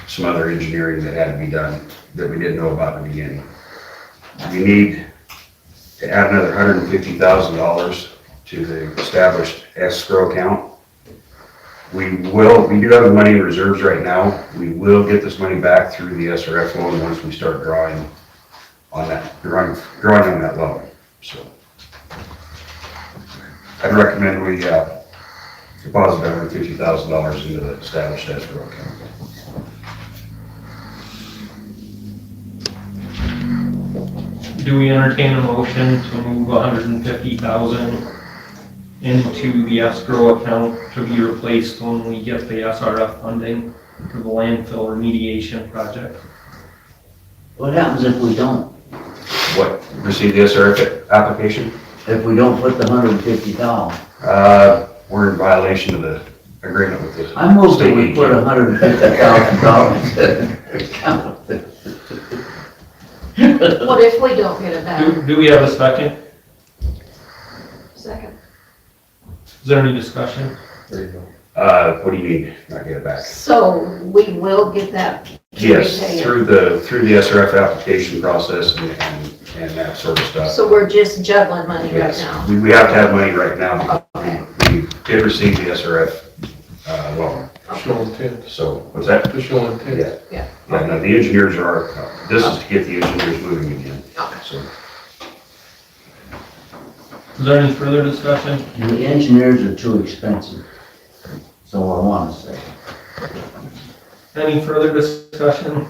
some other engineering that had to be done that we didn't know about in the beginning. We need to add another $150,000 to the established escrow account. We do have the money in reserves right now. We will get this money back through the SRF loan once we start drawing on that loan. So I'd recommend we deposit $150,000 into the established escrow account. Do we entertain a motion to move $150,000 into the escrow account to be replaced when we get the SRF funding for the landfill remediation project? What happens if we don't? What, receive the SRF application? If we don't put the $150,000? We're in violation of the agreement with the. I move that state we put agency. $150,000 in the account. What if we don't get it back? Do we have a second? Second. Is there any discussion? What do you mean, not get it back? So we will get that to Yes, repay it. through the SRF application process and that sort of stuff. So we're just juggling money right Yes, now. we have to have money right now. We did receive the SRF, loan. Official intent. So, what's that? Official intent. Yeah. Yeah. Yeah, no, the engineers are, this is to get the engineers moving again. So, Is there any further discussion? The engineers are too expensive. So I want to say. Any further discussion?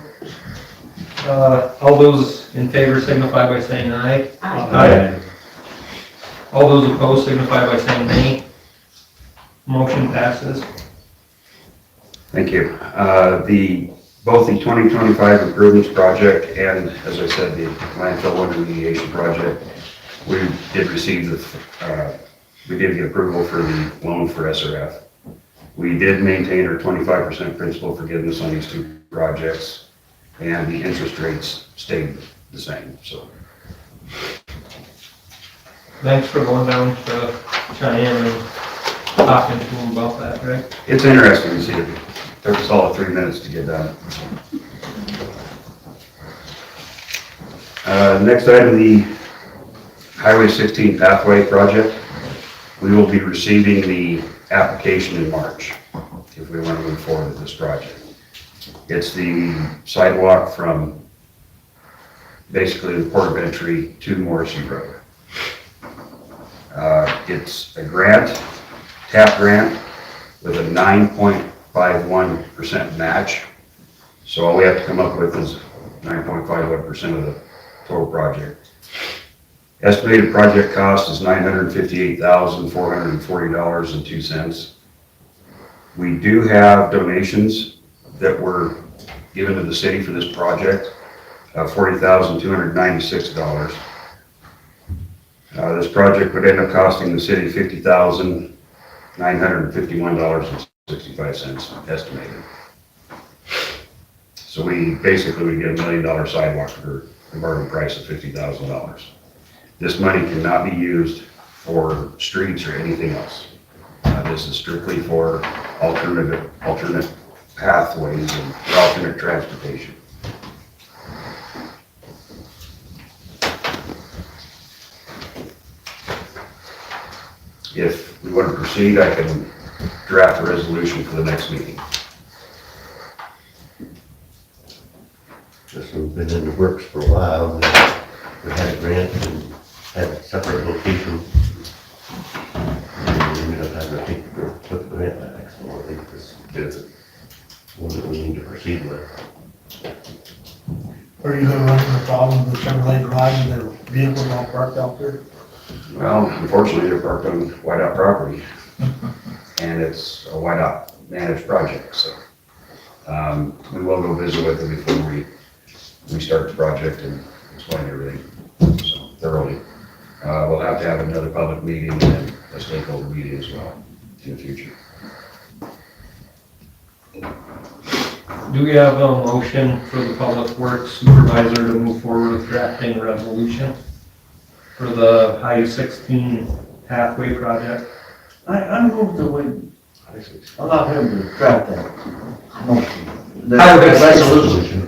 All those in favor signify by saying aye. Aye. All those opposed signify by saying nay. Motion passes. thank you. Both the 2025 improvements project and, as I said, the landfill remediation project, we did receive we did get approval for the loan for SRF. We did maintain our 25% principal forgiveness on these two projects, and the interest rates stayed the same, so. Thanks for going down to Cheyenne and talking to them about that, Greg. It's interesting to see. It took us all 3 minutes to get done. Next item, the Highway 16 pathway project. We will be receiving the application in March if we want to move forward with this project. It's the sidewalk from basically the port of entry to Morrissey Road. It's a grant, TAP grant, with a 9.51% match. So all we have to come up with is 9.51% of the total project. Estimated project cost is $958,440.02. We do have donations that were given to the city for this project, $40,296. This project would end up costing the city $50,951.65 estimated. So we basically would get $1 million sidewalk for a bargain price of $50,000. This money cannot be used for streets or anything else. This is strictly for alternate pathways and alternate transportation. If we want to proceed, I can draft a resolution for the next meeting. This one's been in the works for a while. We had a grant and had a separate location. And we ended up having to put the grant back, so I think this is one that we need to proceed with. Are you gonna run into the problem with Chevrolet Drive and their vehicles all parked out there? Well, unfortunately, they're parked on whiteout property, and it's a whiteout managed project, so. We will go visit with them before we start the project and explain everything, so thoroughly. We'll have to have another public meeting and a stakeholder meeting as well in the future. Do we have a motion for the public works supervisor to move forward with drafting a resolution for the Highway 16 pathway project? I move that we allow him to draft that motion. The Highway resolution.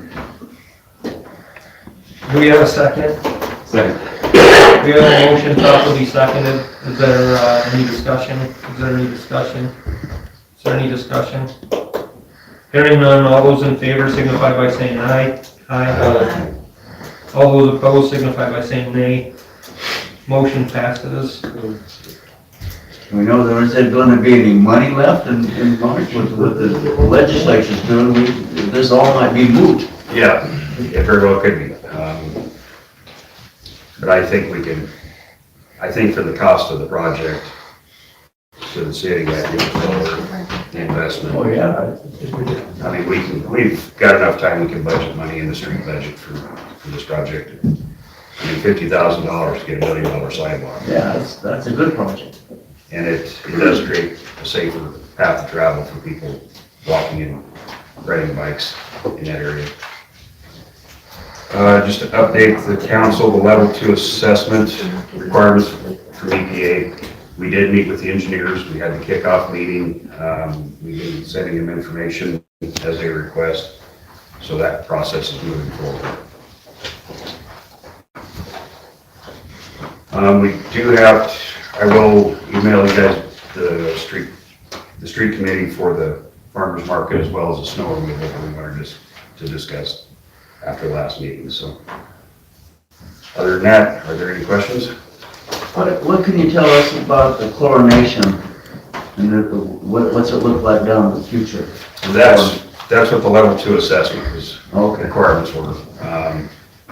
Do we have a second? Second. We have a motion properly seconded. Is there any discussion? Is there any discussion? Is there any discussion? Hearing none, all those in favor signify by saying aye. Aye. All those opposed signify by saying nay. Motion passes. We know there isn't gonna be any money left in March with the legislature's doing, this all might be moot. Yeah, it very well could be. But I think for the cost of the project, to the city, I think it's lower the investment. Oh, yeah. I mean, we've got enough time, we can budget money in the street budget for this project. I mean, $50,000 to get $1 million sidewalk. Yeah, that's a good project. And it does create a safer path of travel for people walking and riding bikes in that area. Just to update the council, the level 2 assessment requirements from EPA. We did meet with the engineers. We had the kickoff meeting. We've been sending them information as they request. So that process is moving forward. We do have, I will email you guys the street committee for the farmer's market as well as the snow removal that we wanted to discuss after the last meeting. So other than that, are there any questions? What can you tell us about the chlorination and what's it look like down in the future? That's what the level 2 assessment is. Okay. Requirements were.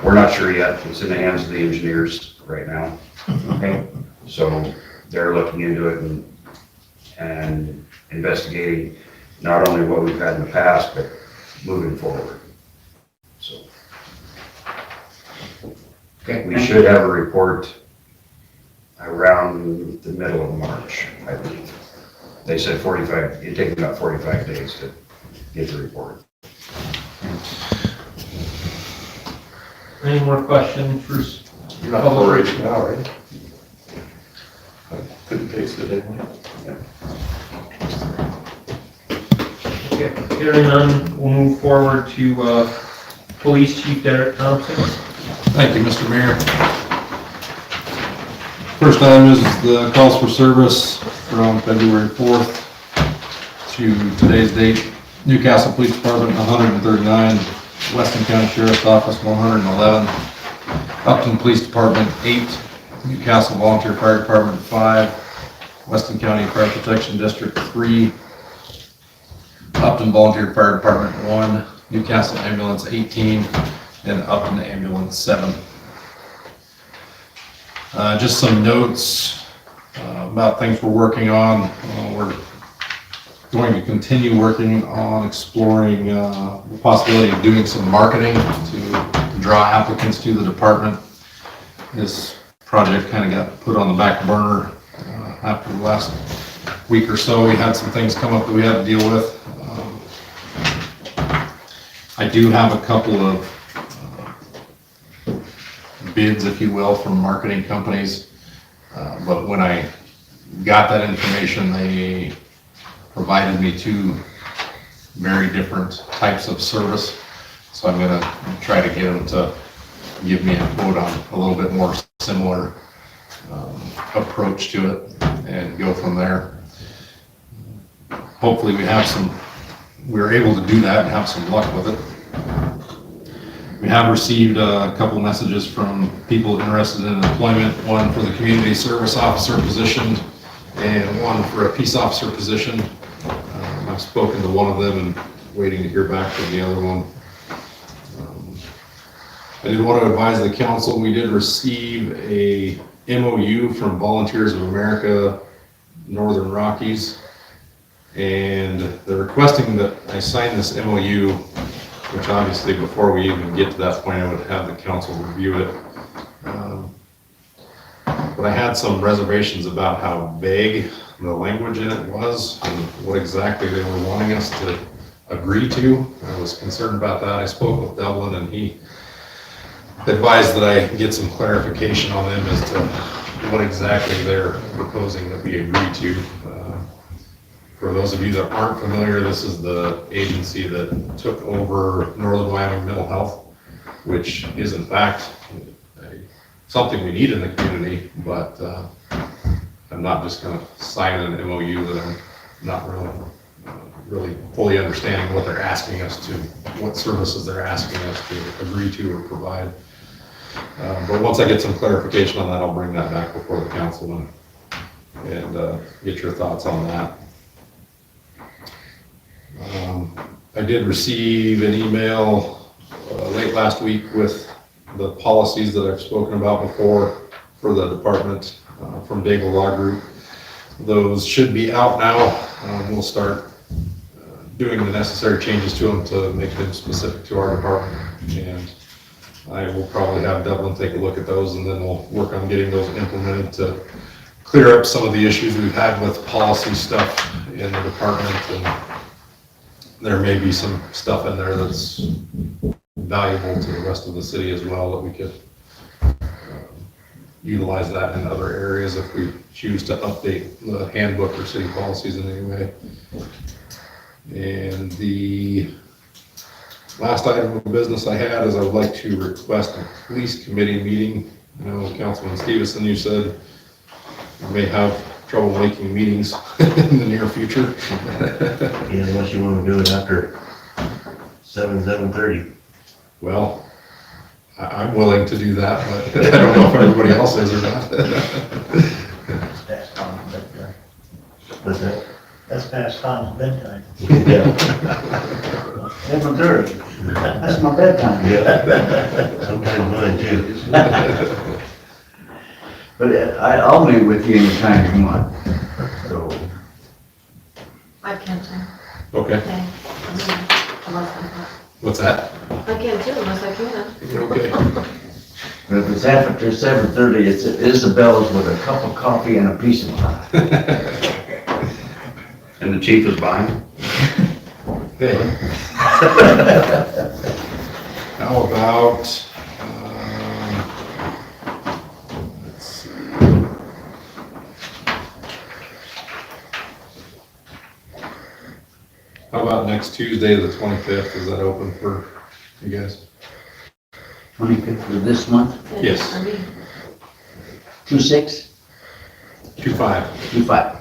We're not sure yet. It's in the hands of the engineers right now. Okay. So they're looking into it and investigating not only what we've had in the past, but moving forward. So Okay. we should have a report around the middle of March, I believe. They said it'd take about 45 days to get the report. Any more questions for? You're not chlorinating now, right? I couldn't taste it anyway. Okay, hearing none, we'll move forward to Police Chief Derek Thompson. Thank you, Mr. Mayor. First item is the calls for service from February 4th to today's date. Newcastle Police Department, 139. Weston County Sheriff's Office, 111. Upton Police Department, 8. Newcastle Volunteer Fire Department, 5. Weston County Fire Protection District, 3. Upton Volunteer Fire Department, 1. Newcastle Ambulance, 18. And Upton Ambulance, 7. Just some notes about things we're working on. We're going to continue working on exploring the possibility of doing some marketing to draw applicants to the department. This project kind of got put on the back burner after the last week or so. We had some things come up that we had to deal with. I do have a couple of bids, if you will, from marketing companies. But when I got that information, they provided me 2 very different types of service. So I'm gonna try to get them to give me a quote on a little bit more similar approach to it and go from there. Hopefully we're able to do that and have some luck with it. We have received a couple messages from people interested in employment, one for the community service officer position and one for a peace officer position. I've spoken to one of them and waiting to hear back from the other one. I did want to advise the council, we did receive a MOU from Volunteers of America, Northern Rockies, and they're requesting that I sign this MOU, which obviously before we even get to that point, I would have the council review it. But I had some reservations about how vague the language in it was and what exactly they were wanting us to agree to. I was concerned about that. I spoke with Devlin and he advised that I get some clarification on them as to what exactly they're proposing that we agree to. For those of you that aren't familiar, this is the agency that took over Northern Wyoming Mental Health, which is in fact something we need in the community, but I'm not just going to sign an MOU that I'm not really fully understanding what they're asking us to, what services they're asking us to agree to or provide. But once I get some clarification on that, I'll bring that back before the council and get your thoughts on that. I did receive an email late last week with the policies that I've spoken about before for the department from Daigle Law Group. Those should be out now. We'll start doing the necessary changes to them to make them specific to our department. And I will probably have Devlin take a look at those, and then we'll work on getting those implemented to clear up some of the issues we've had with policy stuff in the department. And there may be some stuff in there that's valuable to the rest of the city as well, that we could utilize that in other areas if we choose to update the handbook or city policies in any way. And the last item of business I had is I would like to request a police committee meeting. I know Councilman Stevenson, you said you may have trouble making meetings in the near future. Yeah, unless you want to do it after 7:30. Well, I'm willing to do that, but I don't know if everybody else is or not. That's Tom's bedtime. What's that? That's past Tom's bedtime. Yeah. 7:30. That's my bedtime. Yeah. Sometimes mine too. But I'll meet with you anytime you want. So, I can too. Okay, Okay. Unless I'm not. what's that? I can too, unless I can. Okay. but if it's after 7:30, it's Isabella's with a cup of coffee and a piece of pie. And the chief is buying? Okay. How about, let's see. How about next Tuesday, the 25th? Is that open for you guys? 25th of this month, Yes. I mean, 2/6, 2/5, 2/5.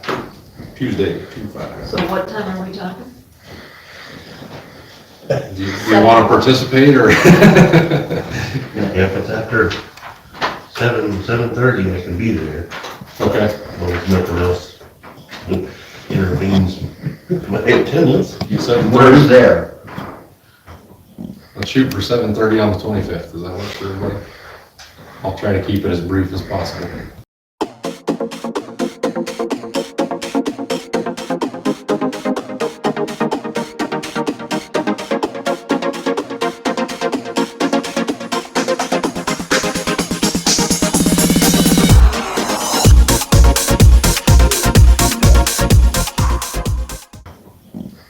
Tuesday, 2/5. so what time are we talking? Do you want to participate or? If it's after 7:30, I can be there. Okay. Well, there's nothing else that intervenes my attendance. You said Where's there? Let's shoot for 7:30 on the 25th. Does that work for everybody? I'll try to keep it as brief as possible.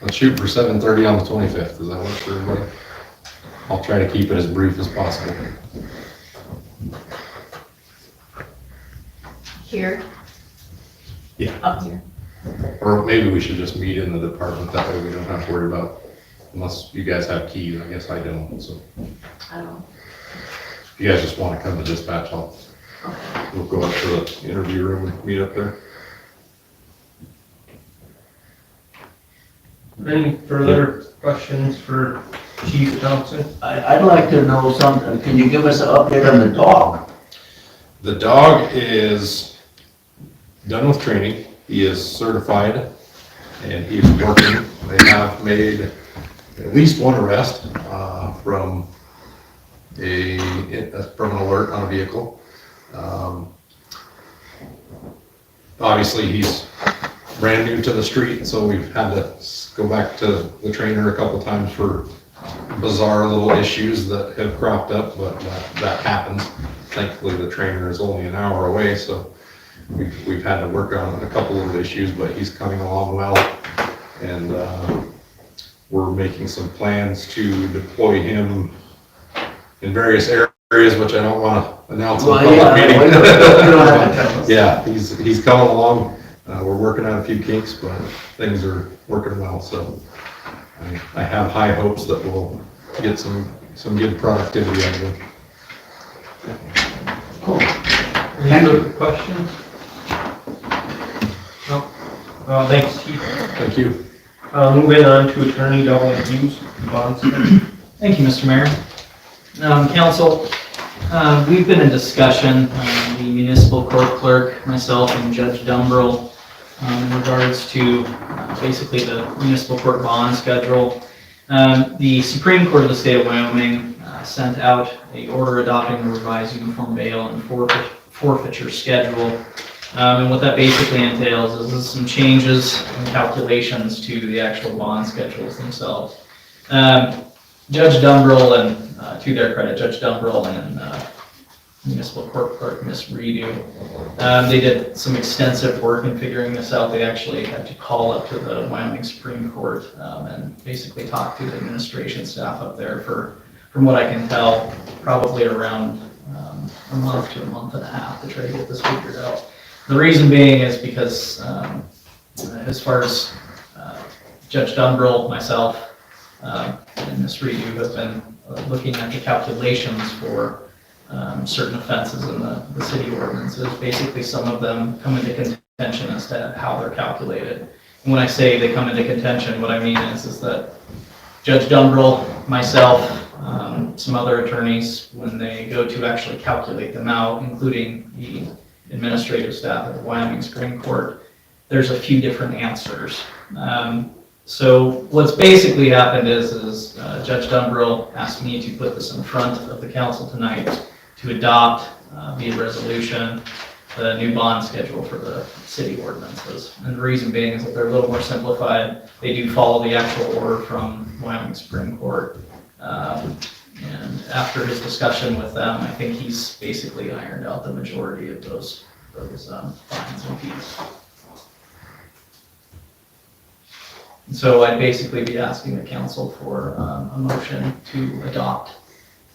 Let's shoot for 7:30 on the 25th. Does that work for everybody? I'll try to keep it as brief as possible. Here? Yeah. Up here. Or maybe we should just meet in the department. That way we don't have to worry about, unless you guys have keys. I guess I don't, so. I don't. If you guys just want to come to dispatch, we'll go up to the interview room and meet up there. Any further questions for Chief Thompson? I'd like to know something, can you give us an update on the dog? The dog is done with training. He is certified and he's working. They have made at least one arrest from an alert on a vehicle. Obviously, he's brand new to the street, so we've had to go back to the trainer a couple times for bizarre little issues that have cropped up, but that happens. Thankfully, the trainer is only an hour away, so we've had to work on a couple of issues, but he's coming along well. And we're making some plans to deploy him in various areas, which I don't want to announce in a public meeting. We don't have to tell us. Yeah, he's coming along. We're working on a few kinks, but things are working well, so I have high hopes that we'll get some good productivity out of it. Cool. Any other questions? No? Thanks, Chief. Thank you. Moving on to Attorney Devlin Hughes, Bonston. Thank you, Mr. Mayor. Council, we've been in discussion, the municipal court clerk, myself, and Judge Dumbrell, in regards to basically the municipal court bond schedule. The Supreme Court of the state of Wyoming sent out a order adopting the revised uniform bail and forfeiture schedule. And what that basically entails is some changes and calculations to the actual bond schedules themselves. Judge Dumbrell and, to their credit, Judge Dumbrell and Municipal Court Clerk Ms. Redo, they did some extensive work in figuring this out. They actually had to call up to the Wyoming Supreme Court and basically talk to the administration staff up there for, from what I can tell, probably around a month to a month and a half to try to get this figured out. The reason being is because as far as Judge Dumbrell, myself, and Ms. Redo have been looking at the calculations for certain offenses in the city ordinances. Basically, some of them come into contention as to how they're calculated. And when I say they come into contention, what I mean is that Judge Dumbrell, myself, some other attorneys, when they go to actually calculate them out, including the administrative staff at the Wyoming Supreme Court, there's a few different answers. So what's basically happened is Judge Dumbrell asked me to put this in front of the council tonight to adopt via resolution the new bond schedule for the city ordinances. And the reason being is that they're a little more simplified. They do follow the actual order from Wyoming Supreme Court. And after his discussion with them, I think he's basically ironed out the majority of those fines and fees. So I'd basically be asking the council for a motion to adopt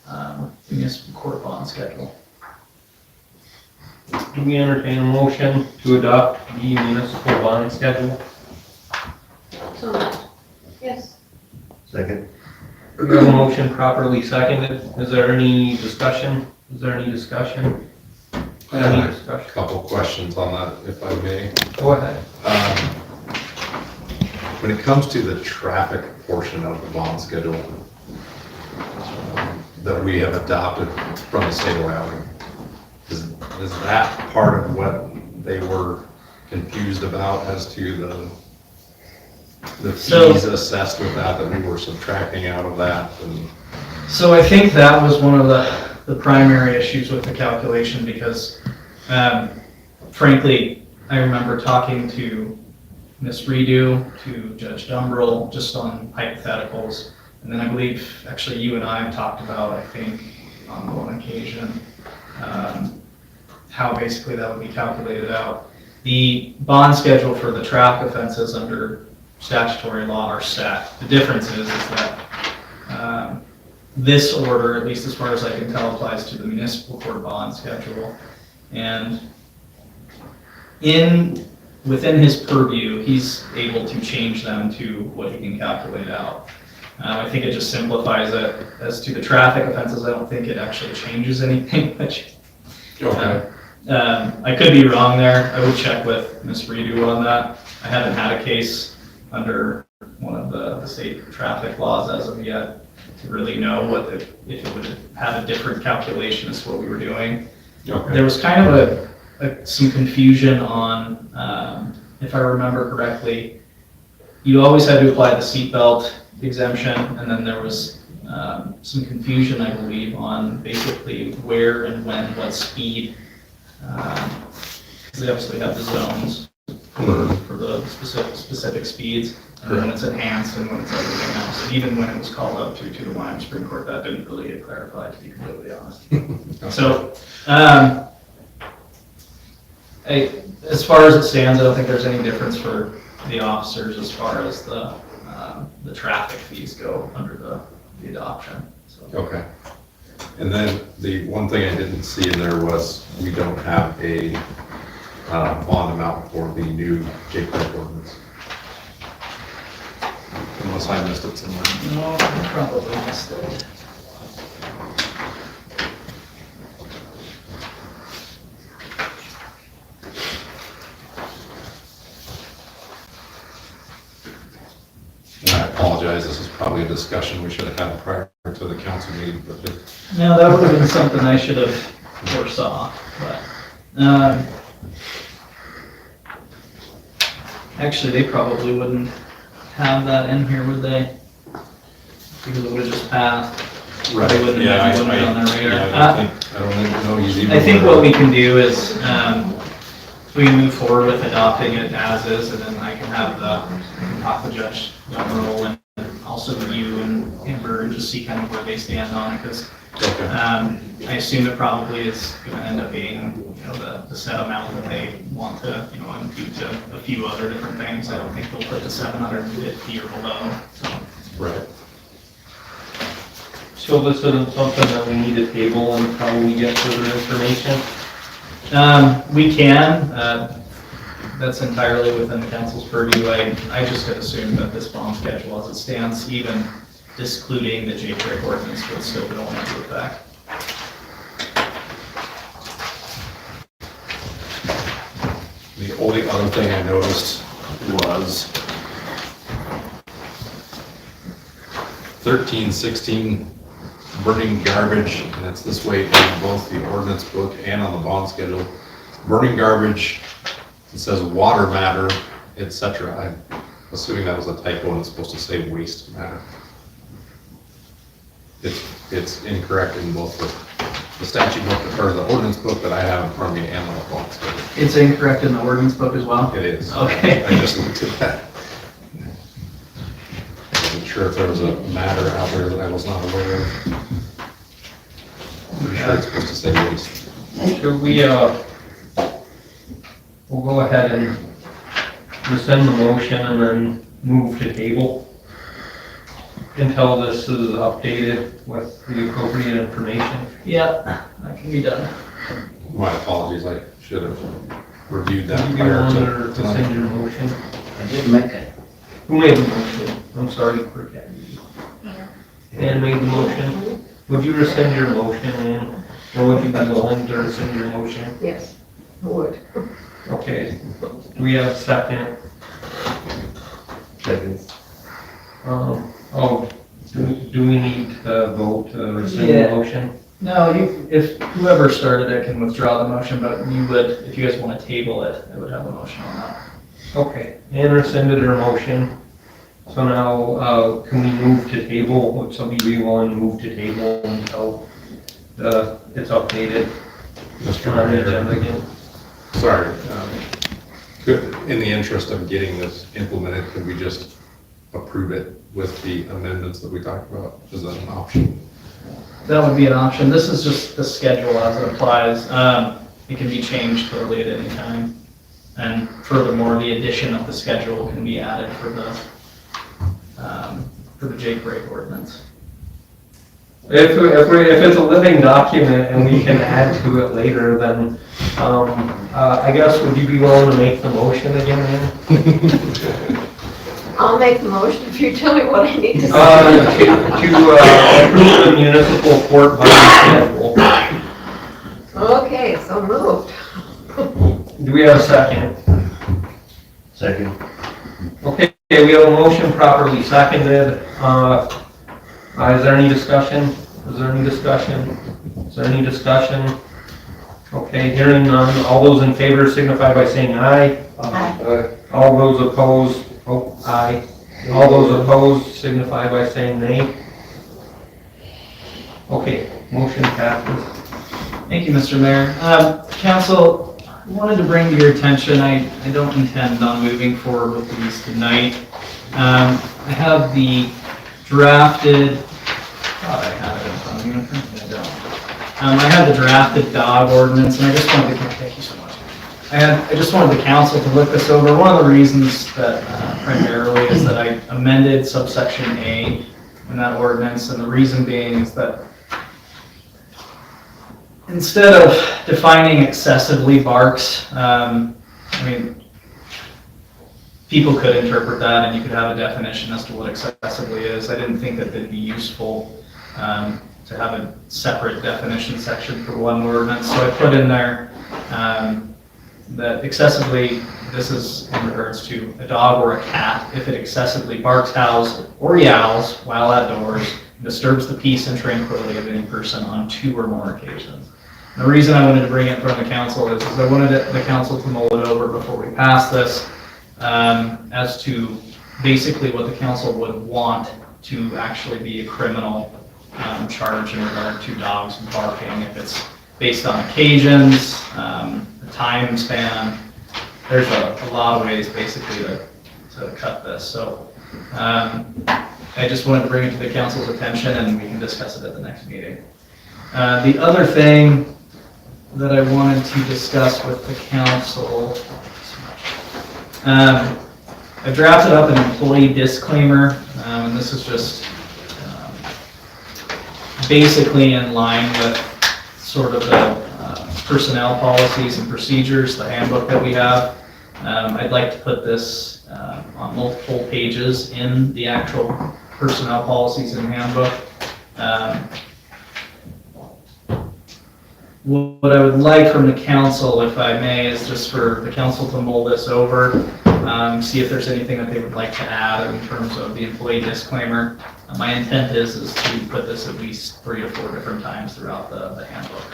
the municipal court bond schedule. Do we entertain a motion to adopt the municipal bond schedule? So much. Yes. Second. We have a motion properly seconded. Is there any discussion? I have a couple questions on that, if I may. Go ahead. When it comes to the traffic portion of the bond schedule that we have adopted from the state of Wyoming, is that part of what they were confused about as to the fees assessed with that we were subtracting out of that? And so I think that was one of the primary issues with the calculation because frankly, I remember talking to Ms. Redo, to Judge Dumbrell, just on hypotheticals. And then I believe actually you and I have talked about, I think on one occasion, how basically that would be calculated out. The bond schedule for the traffic offenses under statutory law are set. The difference is that this order, at least as far as I can tell, applies to the municipal court bond schedule. And within his purview, he's able to change them to what he can calculate out. I think it just simplifies it. As to the traffic offenses, I don't think it actually changes anything much. okay. I could be wrong there. I would check with Ms. Redo on that. I haven't had a case under one of the state traffic laws as of yet to really know if it would have a different calculation as to what we were doing. Okay. There was kind of some confusion on, if I remember correctly, you always had to apply the seatbelt exemption, and then there was some confusion, I believe, on basically where and when, what speed, because they obviously have the zones for the specific speeds, and when it's enhanced and when it's everything else. And even when it was called up to the Wyoming Supreme Court, that didn't really get clarified, to be completely honest. So, as far as it stands, I don't think there's any difference for the officers as far as the traffic fees go under the adoption. So. Okay. And then the one thing I didn't see in there was we don't have a bond amount for the new J-Craig ordinance. Unless I missed it somewhere. No, I probably missed it. And I apologize, this is probably a discussion we should have had prior to the council meeting, but No, that would have been something I should have foresaw, but, actually, they probably wouldn't have that in here, would they? Because it would have just passed. Probably wouldn't Yeah, have been on their radar. I don't think, no, he's even. I think what we can do is, we can move forward with adopting it as is, and then I can have I can talk with Judge Dumbrell and also with you and Amber and just see kind of where they stand on it, because Okay. I assume it probably is gonna end up being, the set amount that they want to, impute to a few other different things. I don't think they'll put the 750 or below, so. Right. So this isn't something that we need to table until we get further information? We can, that's entirely within the council's purview. I just had assumed that this bond schedule as it stands, even discluding the J-Trick ordinance, would still go into effect. The only other thing I noticed was 1316, burning garbage, and it's this way in both the ordinance book and on the bond schedule. Burning garbage, it says water matter, etc. I'm assuming that was a typo and it's supposed to say waste matter. It's incorrect in both the statute book, or the ordinance book that I have in front of me and the bond schedule. It's incorrect in the ordinance book as well? It is. Okay. I just looked at that. I wasn't sure if there was a matter out there that I was not aware of. I'm sure it's supposed to say waste. Should we, we'll go ahead and rescind the motion and then move to table until this is updated with the appropriate information? Yeah, that can be done. My apologies, I should have reviewed that Would you be prior willing to to rescind tonight. your motion? I did make it. Who made the motion? I'm sorry, forget. Dan made the motion. Would you rescind your motion, Ann? Or would you be willing to rescind your motion? Yes, I would. Okay, do we have a second? Second. Do we need to vote to rescind the Yeah. motion? No, if whoever started it can withdraw the motion, but you would, if you guys want to table it, I would have a motion on that. Okay, Ann rescinded her motion. So now, can we move to table? Would somebody be willing to move to table until it's updated Mr. on the Mayor, agenda again? sorry, in the interest of getting this implemented, could we just approve it with the amendments that we talked about? Is that an option? That would be an option. This is just the schedule as it applies. It can be changed totally at any time. And furthermore, the addition of the schedule can be added for the Jake break ordinance. If it's a living document and we can add to it later, then, I guess, would you be willing to make the motion again, Ann? I'll make the motion if you tell me what I need to say. To approve the municipal court bond schedule. Okay, so moved. Do we have a second? Second. Okay, we have a motion properly seconded. Is there any discussion? Is there any discussion? Is there any discussion? Okay, hearing none. All those in favor signify by saying aye. Aye. All those opposed, aye. All those opposed signify by saying nay. Okay, motion passes. Thank you, Mr. Mayor. Council, I wanted to bring to your attention, I don't intend on moving forward with these tonight. I have the drafted, thought I had it in front of me, I don't. I had the drafted dog ordinance, and I just wanted to, thank you so much. I just wanted the council to look this over. One of the reasons that primarily is that I amended subsection A in that ordinance, and the reason being is that instead of defining excessively barks, people could interpret that and you could have a definition as to what excessively is. I didn't think that it'd be useful to have a separate definition section for one ordinance. So I put in there that excessively, this is in regards to a dog or a cat, if it excessively barks, howls, or yowls while outdoors, disturbs the peace and tranquility of any person on 2 or more occasions. The reason I wanted to bring it in front of the council is I wanted the council to mull it over before we pass this as to basically what the council would want to actually be a criminal charge in regard to dogs barking, if it's based on occasions, the time span. There's a lot of ways basically to cut this. So I just wanted to bring it to the council's attention and we can discuss it at the next meeting. The other thing that I wanted to discuss with the council, I drafted up an employee disclaimer, and this is just basically in line with sort of the personnel policies and procedures, the handbook that we have. I'd like to put this on multiple pages in the actual personnel policies and handbook. What I would like from the council, if I may, is just for the council to mull this over, see if there's anything that they would like to add in terms of the employee disclaimer. My intent is to put this at least 3 to 4 different times throughout the handbook.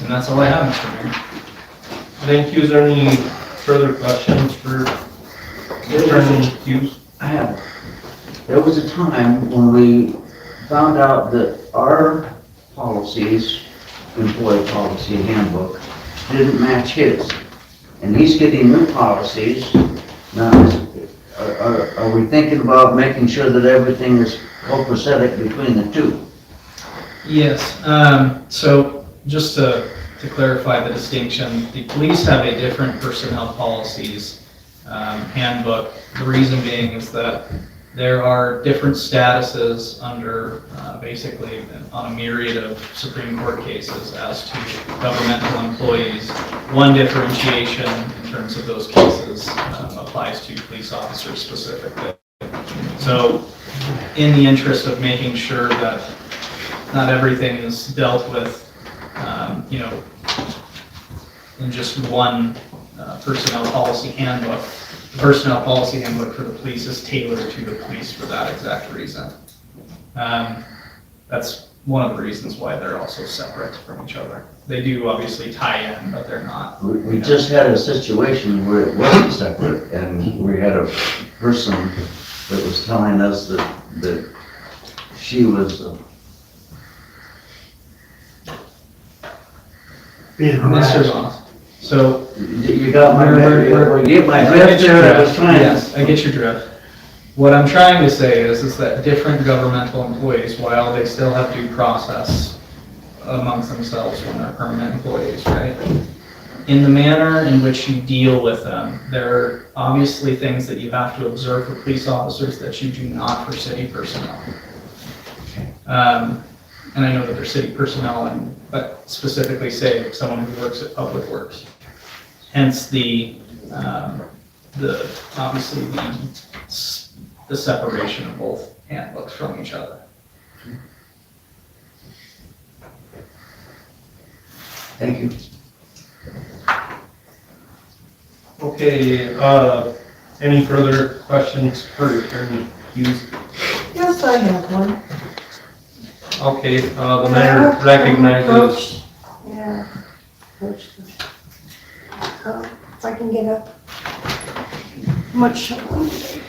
And that's all I have, Mr. Mayor. Thank you. Is there any further questions for Attorney Hughes? I have. There was a time when we found out that our policies, employee policy handbook, didn't match his. And he's getting new policies. Now, are we thinking about making sure that everything is copacetic between the two? Yes. So just to clarify the distinction, the police have a different personnel policies handbook. The reason being is that there are different statuses under basically on a myriad of Supreme Court cases as to governmental employees. One differentiation in terms of those cases applies to police officers specifically. So in the interest of making sure that not everything is dealt with in just one personnel policy handbook. The personnel policy handbook for the police is tailored to the police for that exact reason. That's one of the reasons why they're also separate from each other. They do obviously tie in, but they're not. We just had a situation where it wasn't separate, and we had a person that was telling us that she was Mr. Voss. So you got my drift there. I was trying. Yes, I get your drift. What I'm trying to say is that different governmental employees, while they still have due process amongst themselves when they're permanent employees, right? In the manner in which you deal with them, there are obviously things that you have to observe for police officers that you do not for city personnel. And I know that they're city personnel, but specifically say someone who works at Public Works. Hence obviously the separation of both handbooks from each other. Thank you. Okay, any further questions for Attorney Hughes? Yes, I have one. Okay, the mayor recognizes. Yeah. If I can get up. Much shoveling today.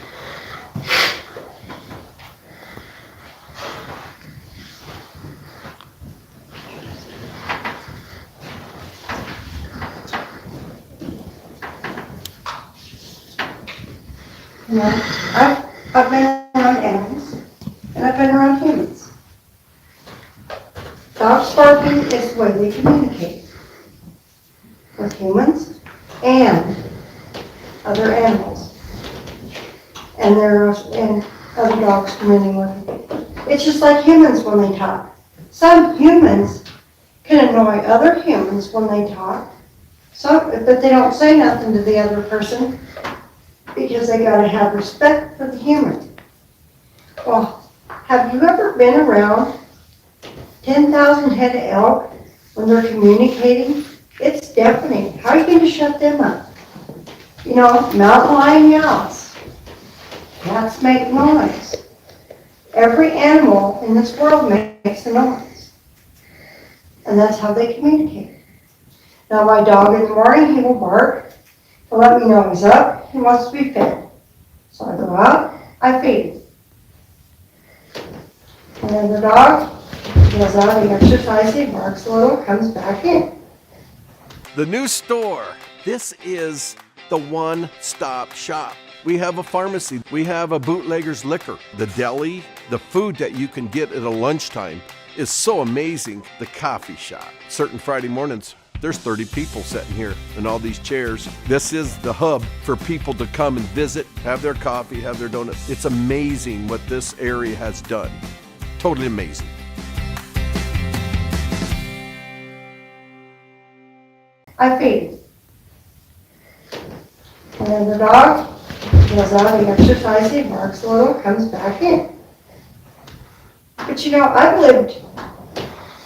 You know, I've been around animals, and I've been around humans. Dogs barking is the way they communicate with humans and other animals. And other dogs communicating with them. It's just like humans when they talk. Some humans can annoy other humans when they talk, but they don't say nothing to the other person because they gotta have respect for the human. Well, have you ever been around 10,000 head of elk when they're communicating? It's deafening. How are you going to shut them up? You know, mountain lion yells. Cats make noise. Every animal in this world makes a noise. And that's how they communicate. Now my dog in the morning, he will bark to let me know he's up. He wants to be fed. So I go out, I feed him. And then the dog goes out, he exercises, barks a little, comes back in. The new store. This is the one-stop shop. We have a pharmacy. We have a bootlegger's liquor. The deli, the food that you can get at a lunchtime is so amazing. The coffee shop. Certain Friday mornings, there's 30 people sitting here in all these chairs. This is the hub for people to come and visit, have their coffee, have their donuts. It's amazing what this area has done. Totally amazing. I feed him. And then the dog goes out, he exercises, barks a little, comes back in. But you know, I've lived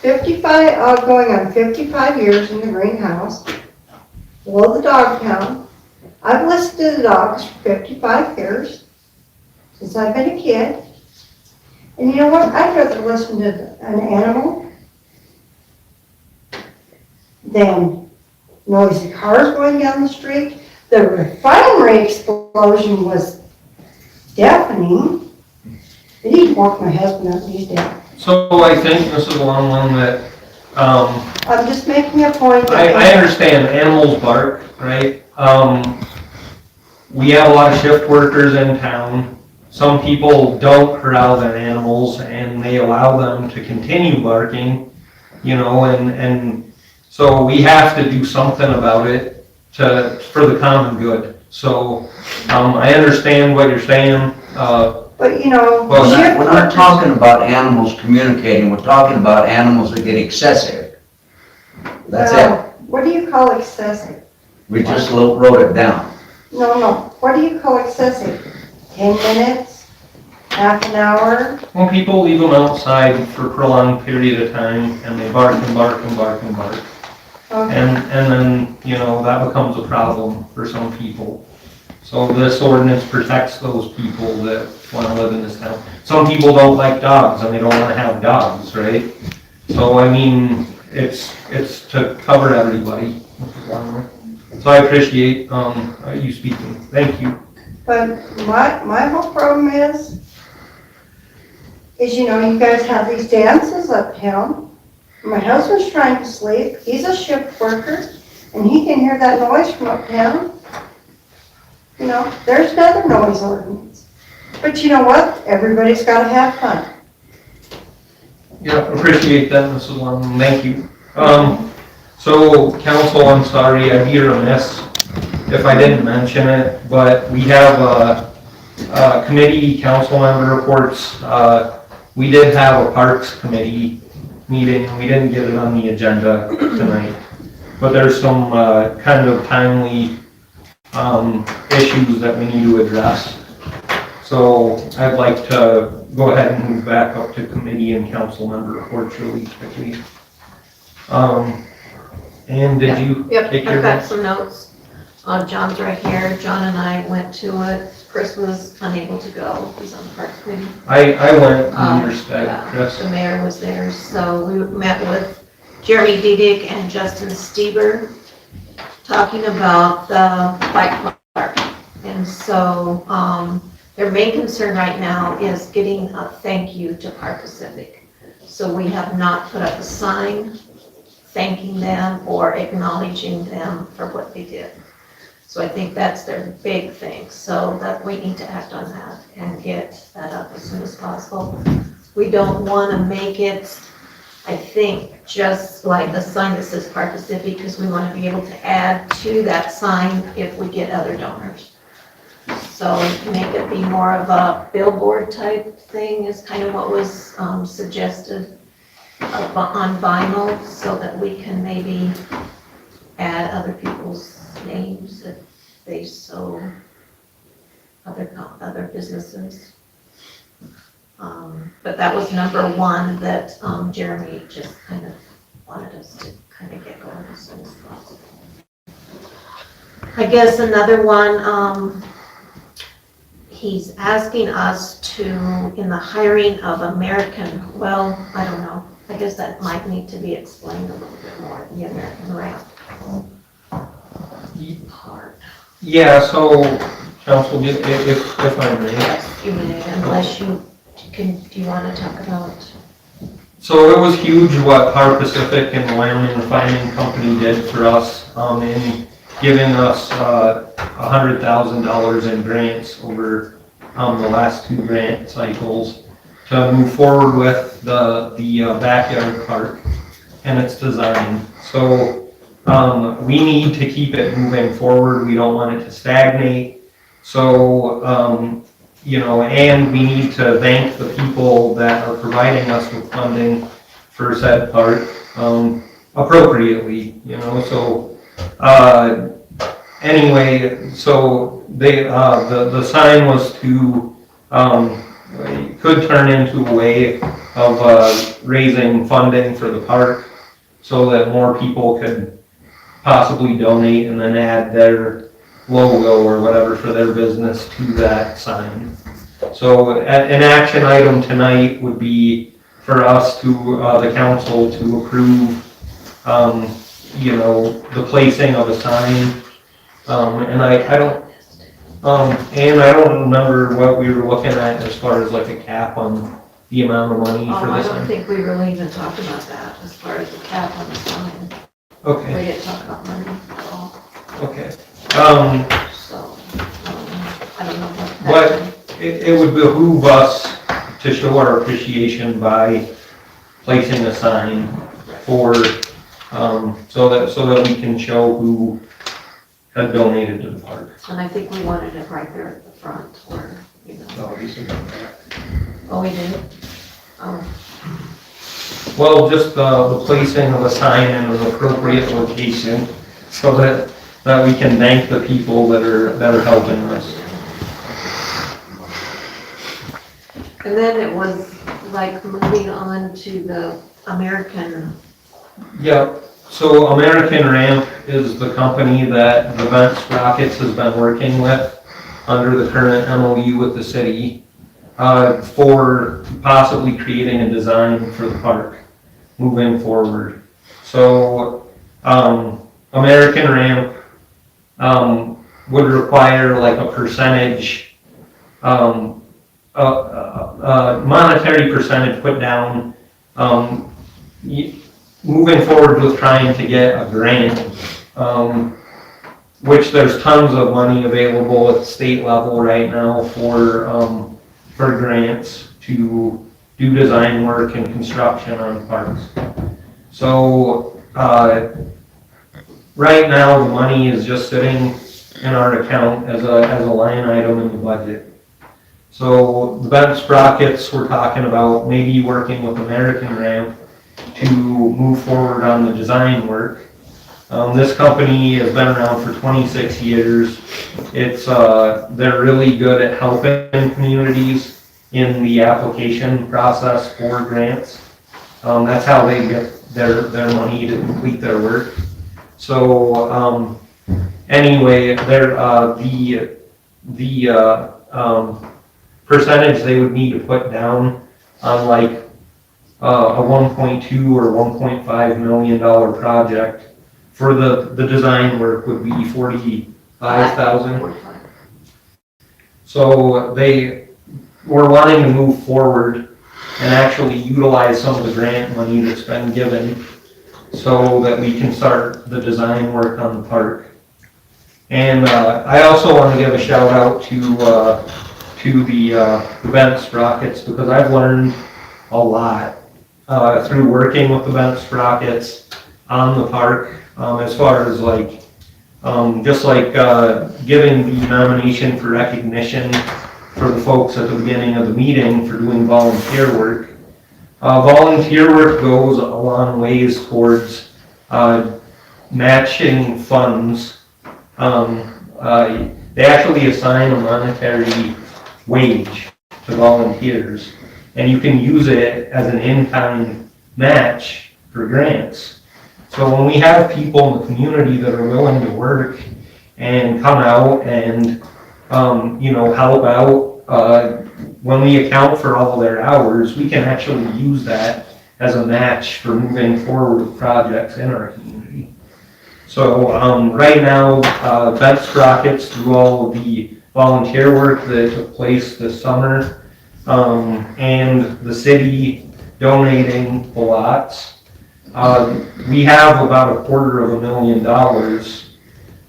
55, going on 55 years in the greenhouse, below the dog pound. I've listened to the dogs for 55 years, since I've been a kid. And you know what? I'd rather listen to an animal than noisy cars going down the street. The refinery explosion was deafening. It didn't walk my husband up, he's dead. So I think, Mrs. Long, that, I'm just making a point. I understand animals bark, right? We have a lot of shift workers in town. Some people don't corral their animals and they allow them to continue barking, you know, and so we have to do something about it for the common good. So, I understand what you're saying, But you know, We're not talking about animals communicating, we're talking about animals that get excessive. That's it. What do you call excessive? We just wrote it down. No, what do you call excessive? 10 minutes? Half an hour? when people leave them outside for a prolonged period of time and they bark and bark and bark and bark. Okay. And then, you know, that becomes a problem for some people. So this ordinance protects those people that want to live in this town. Some people don't like dogs and they don't want to have dogs, right? So, I mean, it's to cover everybody. So I appreciate, you speaking. Thank you. But my whole problem is, you know, you guys have these dances uptown. My husband's trying to sleep, he's a shift worker, and he can hear that noise from uptown. You know, there's another noise ordinance. But you know what? Everybody's gotta have fun. Yeah, appreciate that, Mrs. Long. Thank you. So, council, I'm sorry, I'd be remiss if I didn't mention it, but we have committee council member reports. We did have a Parks Committee meeting. We didn't get it on the agenda tonight, but there's some kind of timely issues that we need to address. So I'd like to go ahead and move back up to committee and council member reports really quickly. And did you take your I've got notes? some notes. John's right here. John and I went to it. Chris was unable to go. He's on the Parks Committee. I went in respect, Yeah, Chris. the mayor was there, so we met with Jeremy Diedick and Justin Stieber talking about the bike park. And so, their main concern right now is getting a thank you to Park Pacific. So we have not put up a sign thanking them or acknowledging them for what they did. So I think that's their big thing, so that we need to act on that and get that up as soon as possible. We don't want to make it, I think, just like the sign that says Park Pacific, because we want to be able to add to that sign if we get other donors. So make it be more of a billboard type thing is kind of what was suggested on vinyl, so that we can maybe add other people's names if they so other businesses. But that was number one that Jeremy just kind of wanted us to kind of get going as soon as possible. I guess another one, he's asking us to, in the hiring of American, well, I don't know. I guess that might need to be explained a little bit more, the American ramp part. Yeah, so, council, if I may. Yes, you may, unless you do you want to talk about? So it was huge what Power Pacific and the Wyoming Refining Company did for us, in giving us, $100,000 in grants over, the last 2 grant cycles to move forward with the backyard park and its design. So, we need to keep it moving forward. We don't want it to stagnate. So, and we need to thank the people that are providing us with funding for said park, appropriately, so, anyway, so they, the sign was to, could turn into a way of, raising funding for the park so that more people could possibly donate and then add their logo or whatever for their business to that sign. So an action item tonight would be for us to, the council to approve, the placing of a sign. And I don't remember what we were looking at as far as like a cap on the amount of money for I this. don't think we really even talked about that as far as the cap on the sign. Okay. We didn't talk about money at all. Okay. So, I don't know what that. But it would behoove us to show our appreciation by placing a sign for, so that we can show who had donated to the park. And I think we wanted it right there at the front where, Oh, these are going back. Oh, we did? Oh, Well, just the placing of a sign in an appropriate location so that we can thank the people that are helping us. and then it was like moving on to the American. Yep. So American Ramp is the company that the Vent Sprockets has been working with under the current MOU with the city, for possibly creating a design for the park moving forward. So, American Ramp, would require like a percentage, monetary percentage put down, moving forward with trying to get a grant, which there's tons of money available at the state level right now for grants to do design work and construction on parks. So, right now, the money is just sitting in our account as a line item in the budget. So the Vent Sprockets, we're talking about maybe working with American Ramp to move forward on the design work. This company has been around for 26 years. They're really good at helping communities in the application process for grants. That's how they get their money to complete their work. So anyway, the percentage they would need to put down on like a 1.2 or 1.5 million dollar project for the design work would be $45,000. So they were wanting to move forward and actually utilize some of the grant money that's been given so that we can start the design work on the park. And I also want to give a shout out to the Vent Sprockets because I've learned a lot through working with the Vent Sprockets on the park, as far as like, just like giving the nomination for recognition for the folks at the beginning of the meeting for doing volunteer work. Volunteer work goes a long ways towards matching funds. They actually assign a monetary wage to volunteers, and you can use it as an in-kind match for grants. So when we have people in the community that are willing to work and come out and help out, when we account for all their hours, we can actually use that as a match for moving forward with projects in our community. So right now, Vent Sprockets, through all of the volunteer work that took place this summer, and the city donating the lots. We have about $250,000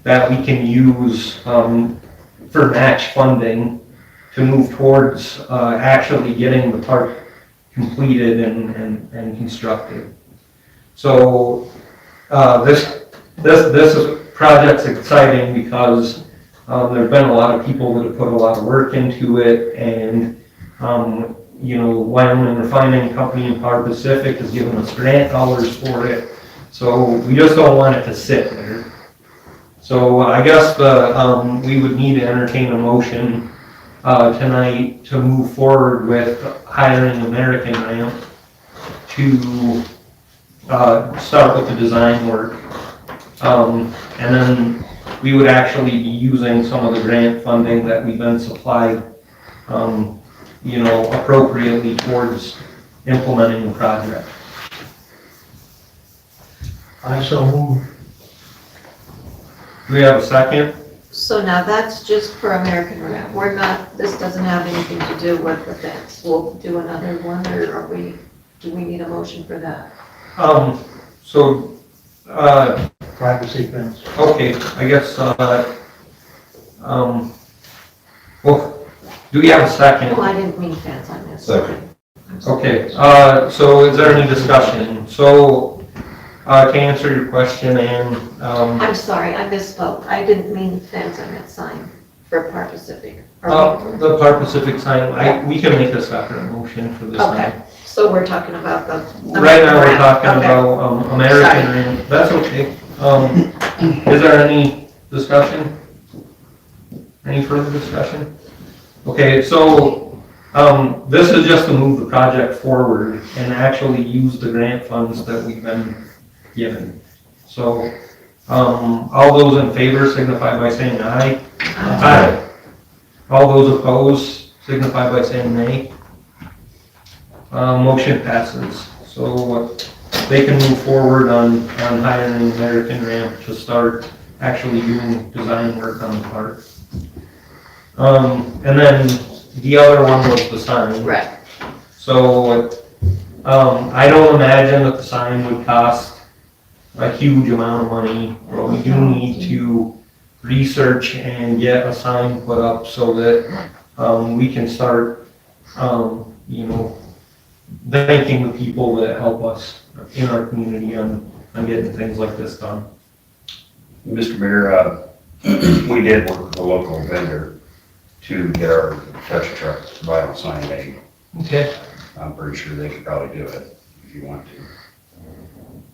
that we can use for match funding to move towards actually getting the park completed and constructed. So this project's exciting because there's been a lot of people that have put a lot of work into it, and Wyoming Refining Company and Power Pacific has given us grant dollars for it. So we just don't want it to sit there. So I guess we would need to entertain a motion tonight to move forward with hiring American Ramp to start with the design work. And then we would actually be using some of the grant funding that we've been supplied, appropriately towards implementing the project. I so move. Do we have a second? So now that's just for American Ramp. We're not, this doesn't have anything to do with the fence. We'll do another one, or do we need a motion for that? Privacy fence. Okay, I guess, well, do we have a second? No, I didn't mean fence, I meant. Second. Okay, so is there any discussion? So, to answer your question, and, I'm sorry, I misspoke. I didn't mean fence, I meant sign for Par Pacific. the Par Pacific sign, we can make a separate motion for this Okay, sign. so we're talking about the. Right now, we're Ramp. talking Okay. about, American Ramp, that's okay. Is there any discussion? Any further discussion? Okay, so, this is just to move the project forward and actually use the grant funds that we've been given. So, all those in favor signify by saying aye. Aye. All those opposed signify by saying nay. Motion passes. So they can move forward on hiring American Ramp to start actually doing design work on the park. And then the other one was the sign. Right. So, I don't imagine that the sign would cost a huge amount of money, but we do need to research and get a sign put up so that, we can start, thanking the people that help us in our community on getting things like this done. Mr. Mayor, we did work with a local vendor to get our touch truck vinyl sign made. Okay. I'm pretty sure they could probably do it if you want to.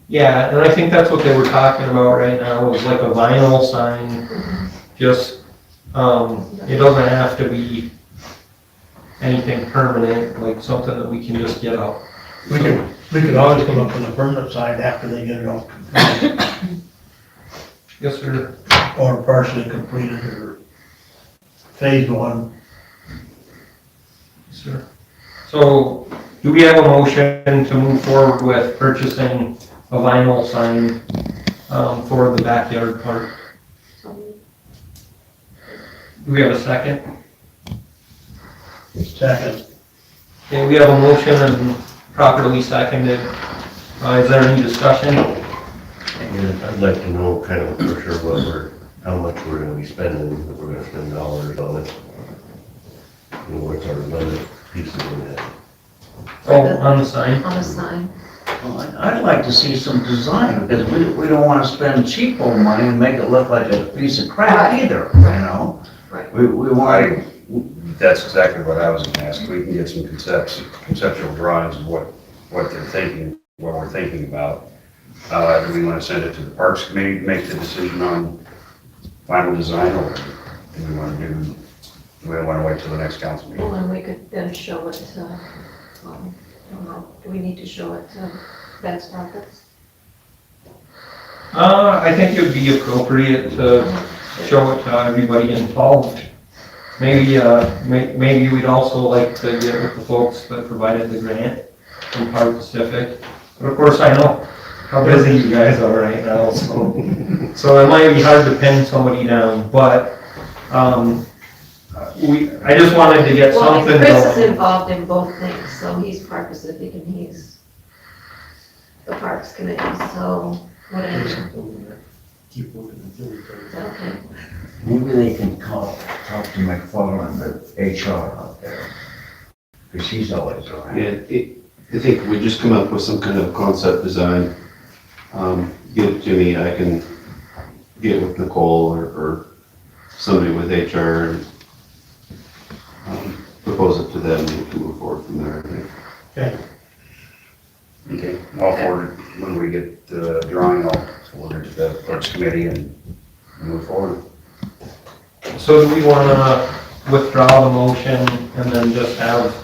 Yeah, and I think that's what they were talking about right now, is like a vinyl sign, just, it doesn't have to be anything permanent, like something that we can just get up. We could always come up with a permanent sign after they get it all completed, Yes, sir. or partially completed, or phase one. Sir. So, do we have a motion to move forward with purchasing a vinyl sign, for the backyard park? Do we have a second? Second. Okay, we have a motion and properly seconded. Is there any discussion? And I'd like to know kind of for sure how much we're gonna be spending, if we're gonna spend dollars on it. What's our budget pieces in that? Oh, on the sign? On the sign. Well, I'd like to see some design, because we don't want to spend cheapo money and make it look like a piece of crap either, you know? Right. We want, That's exactly what I was gonna ask. We can get some conceptual drawings of what they're thinking, what we're thinking about. Do we wanna send it to the Parks Committee to make the decision on final design, or do we wanna wait till the next council meeting? Well, and we could then show it, I don't know, do we need to show it to Ben's office? I think it would be appropriate to show it to everybody involved. Maybe, maybe we'd also like to get with the folks that provided the grant from Par Pacific. But of course, I know how busy you guys are right now, so it might be hard to pin somebody down, but, I just wanted to get Well, something Chris is going. involved in both things, so he's Park Pacific and he's the Parks Committee, so whatever. Keep looking until we go. Okay. Maybe they can talk to McFarland, the HR out there, because she's always around. Yeah, I think we just come up with some kind of concept design, give it to me, I can get with Nicole or somebody with HR and propose it to them and we can move forward from there, I think. Okay. Okay, I'll forward it when we get the drawing, I'll forward it to the Parks Committee and move forward. So do we wanna withdraw the motion and then just have,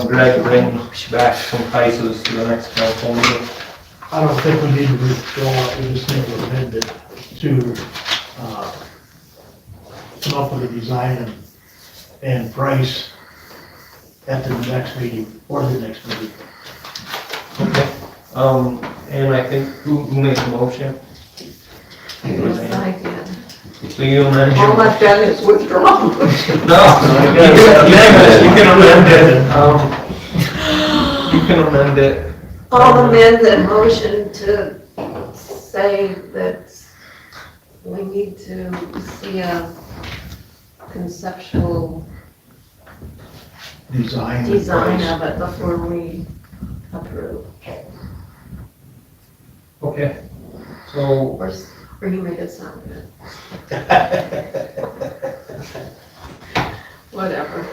Greg bring back some prices to the next council meeting? I don't think we need to withdraw it, we just need to amend it to, come up with a design and price at the next meeting, or the next meeting. Okay. And I think, who made the motion? Yes, I did. So you amend All your. I've done is withdraw. No, you can amend it, you can amend it. I'll amend the motion to say that we need to see a conceptual Design. and design price. of it before we approve. Okay, so, Or you make it sound good. Whatever.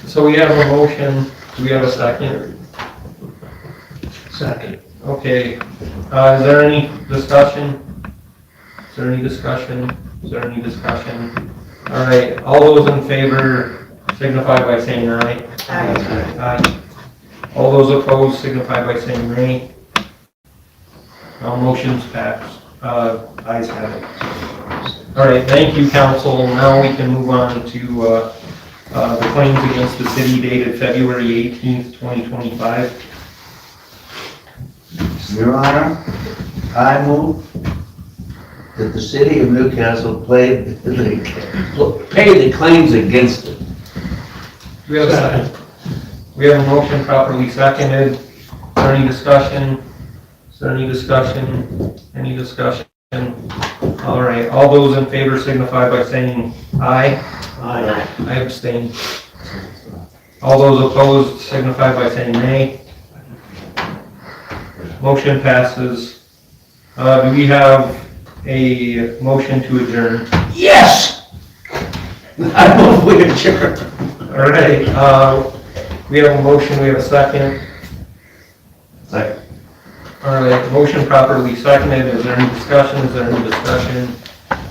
so we have a motion, do we have a second? Second. Okay, is there any discussion? Is there any discussion? Is there any discussion? All right, all those in favor signify by saying aye. Aye. Aye. All those opposed signify by saying nay. All motions passed, ayes have it. All right, thank you, council. Now we can move on to, the claims against the city dated February 18th, 2025. Your Honor, I move that the city of Newcastle pay the claims against it. Do we have a second? We have a motion properly seconded. Is there any discussion? Is there any discussion? Any discussion? All right, all those in favor signify by saying aye. Aye. I abstain. All those opposed signify by saying nay. Motion passes. Do we have a motion to adjourn? Yes! I move we adjourn. All right, we have a motion, we have a second. Second. All right, motion properly seconded. Is there any discussion? Is there any discussion?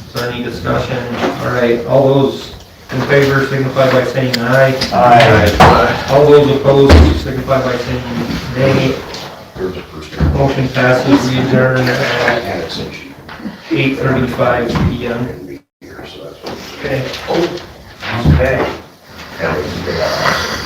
Is there any discussion? All right, all those in favor signify by saying aye. Aye. All those opposed signify by saying nay. Motion passes. We adjourn at 8:35 p.m. Okay. Okay. That was good.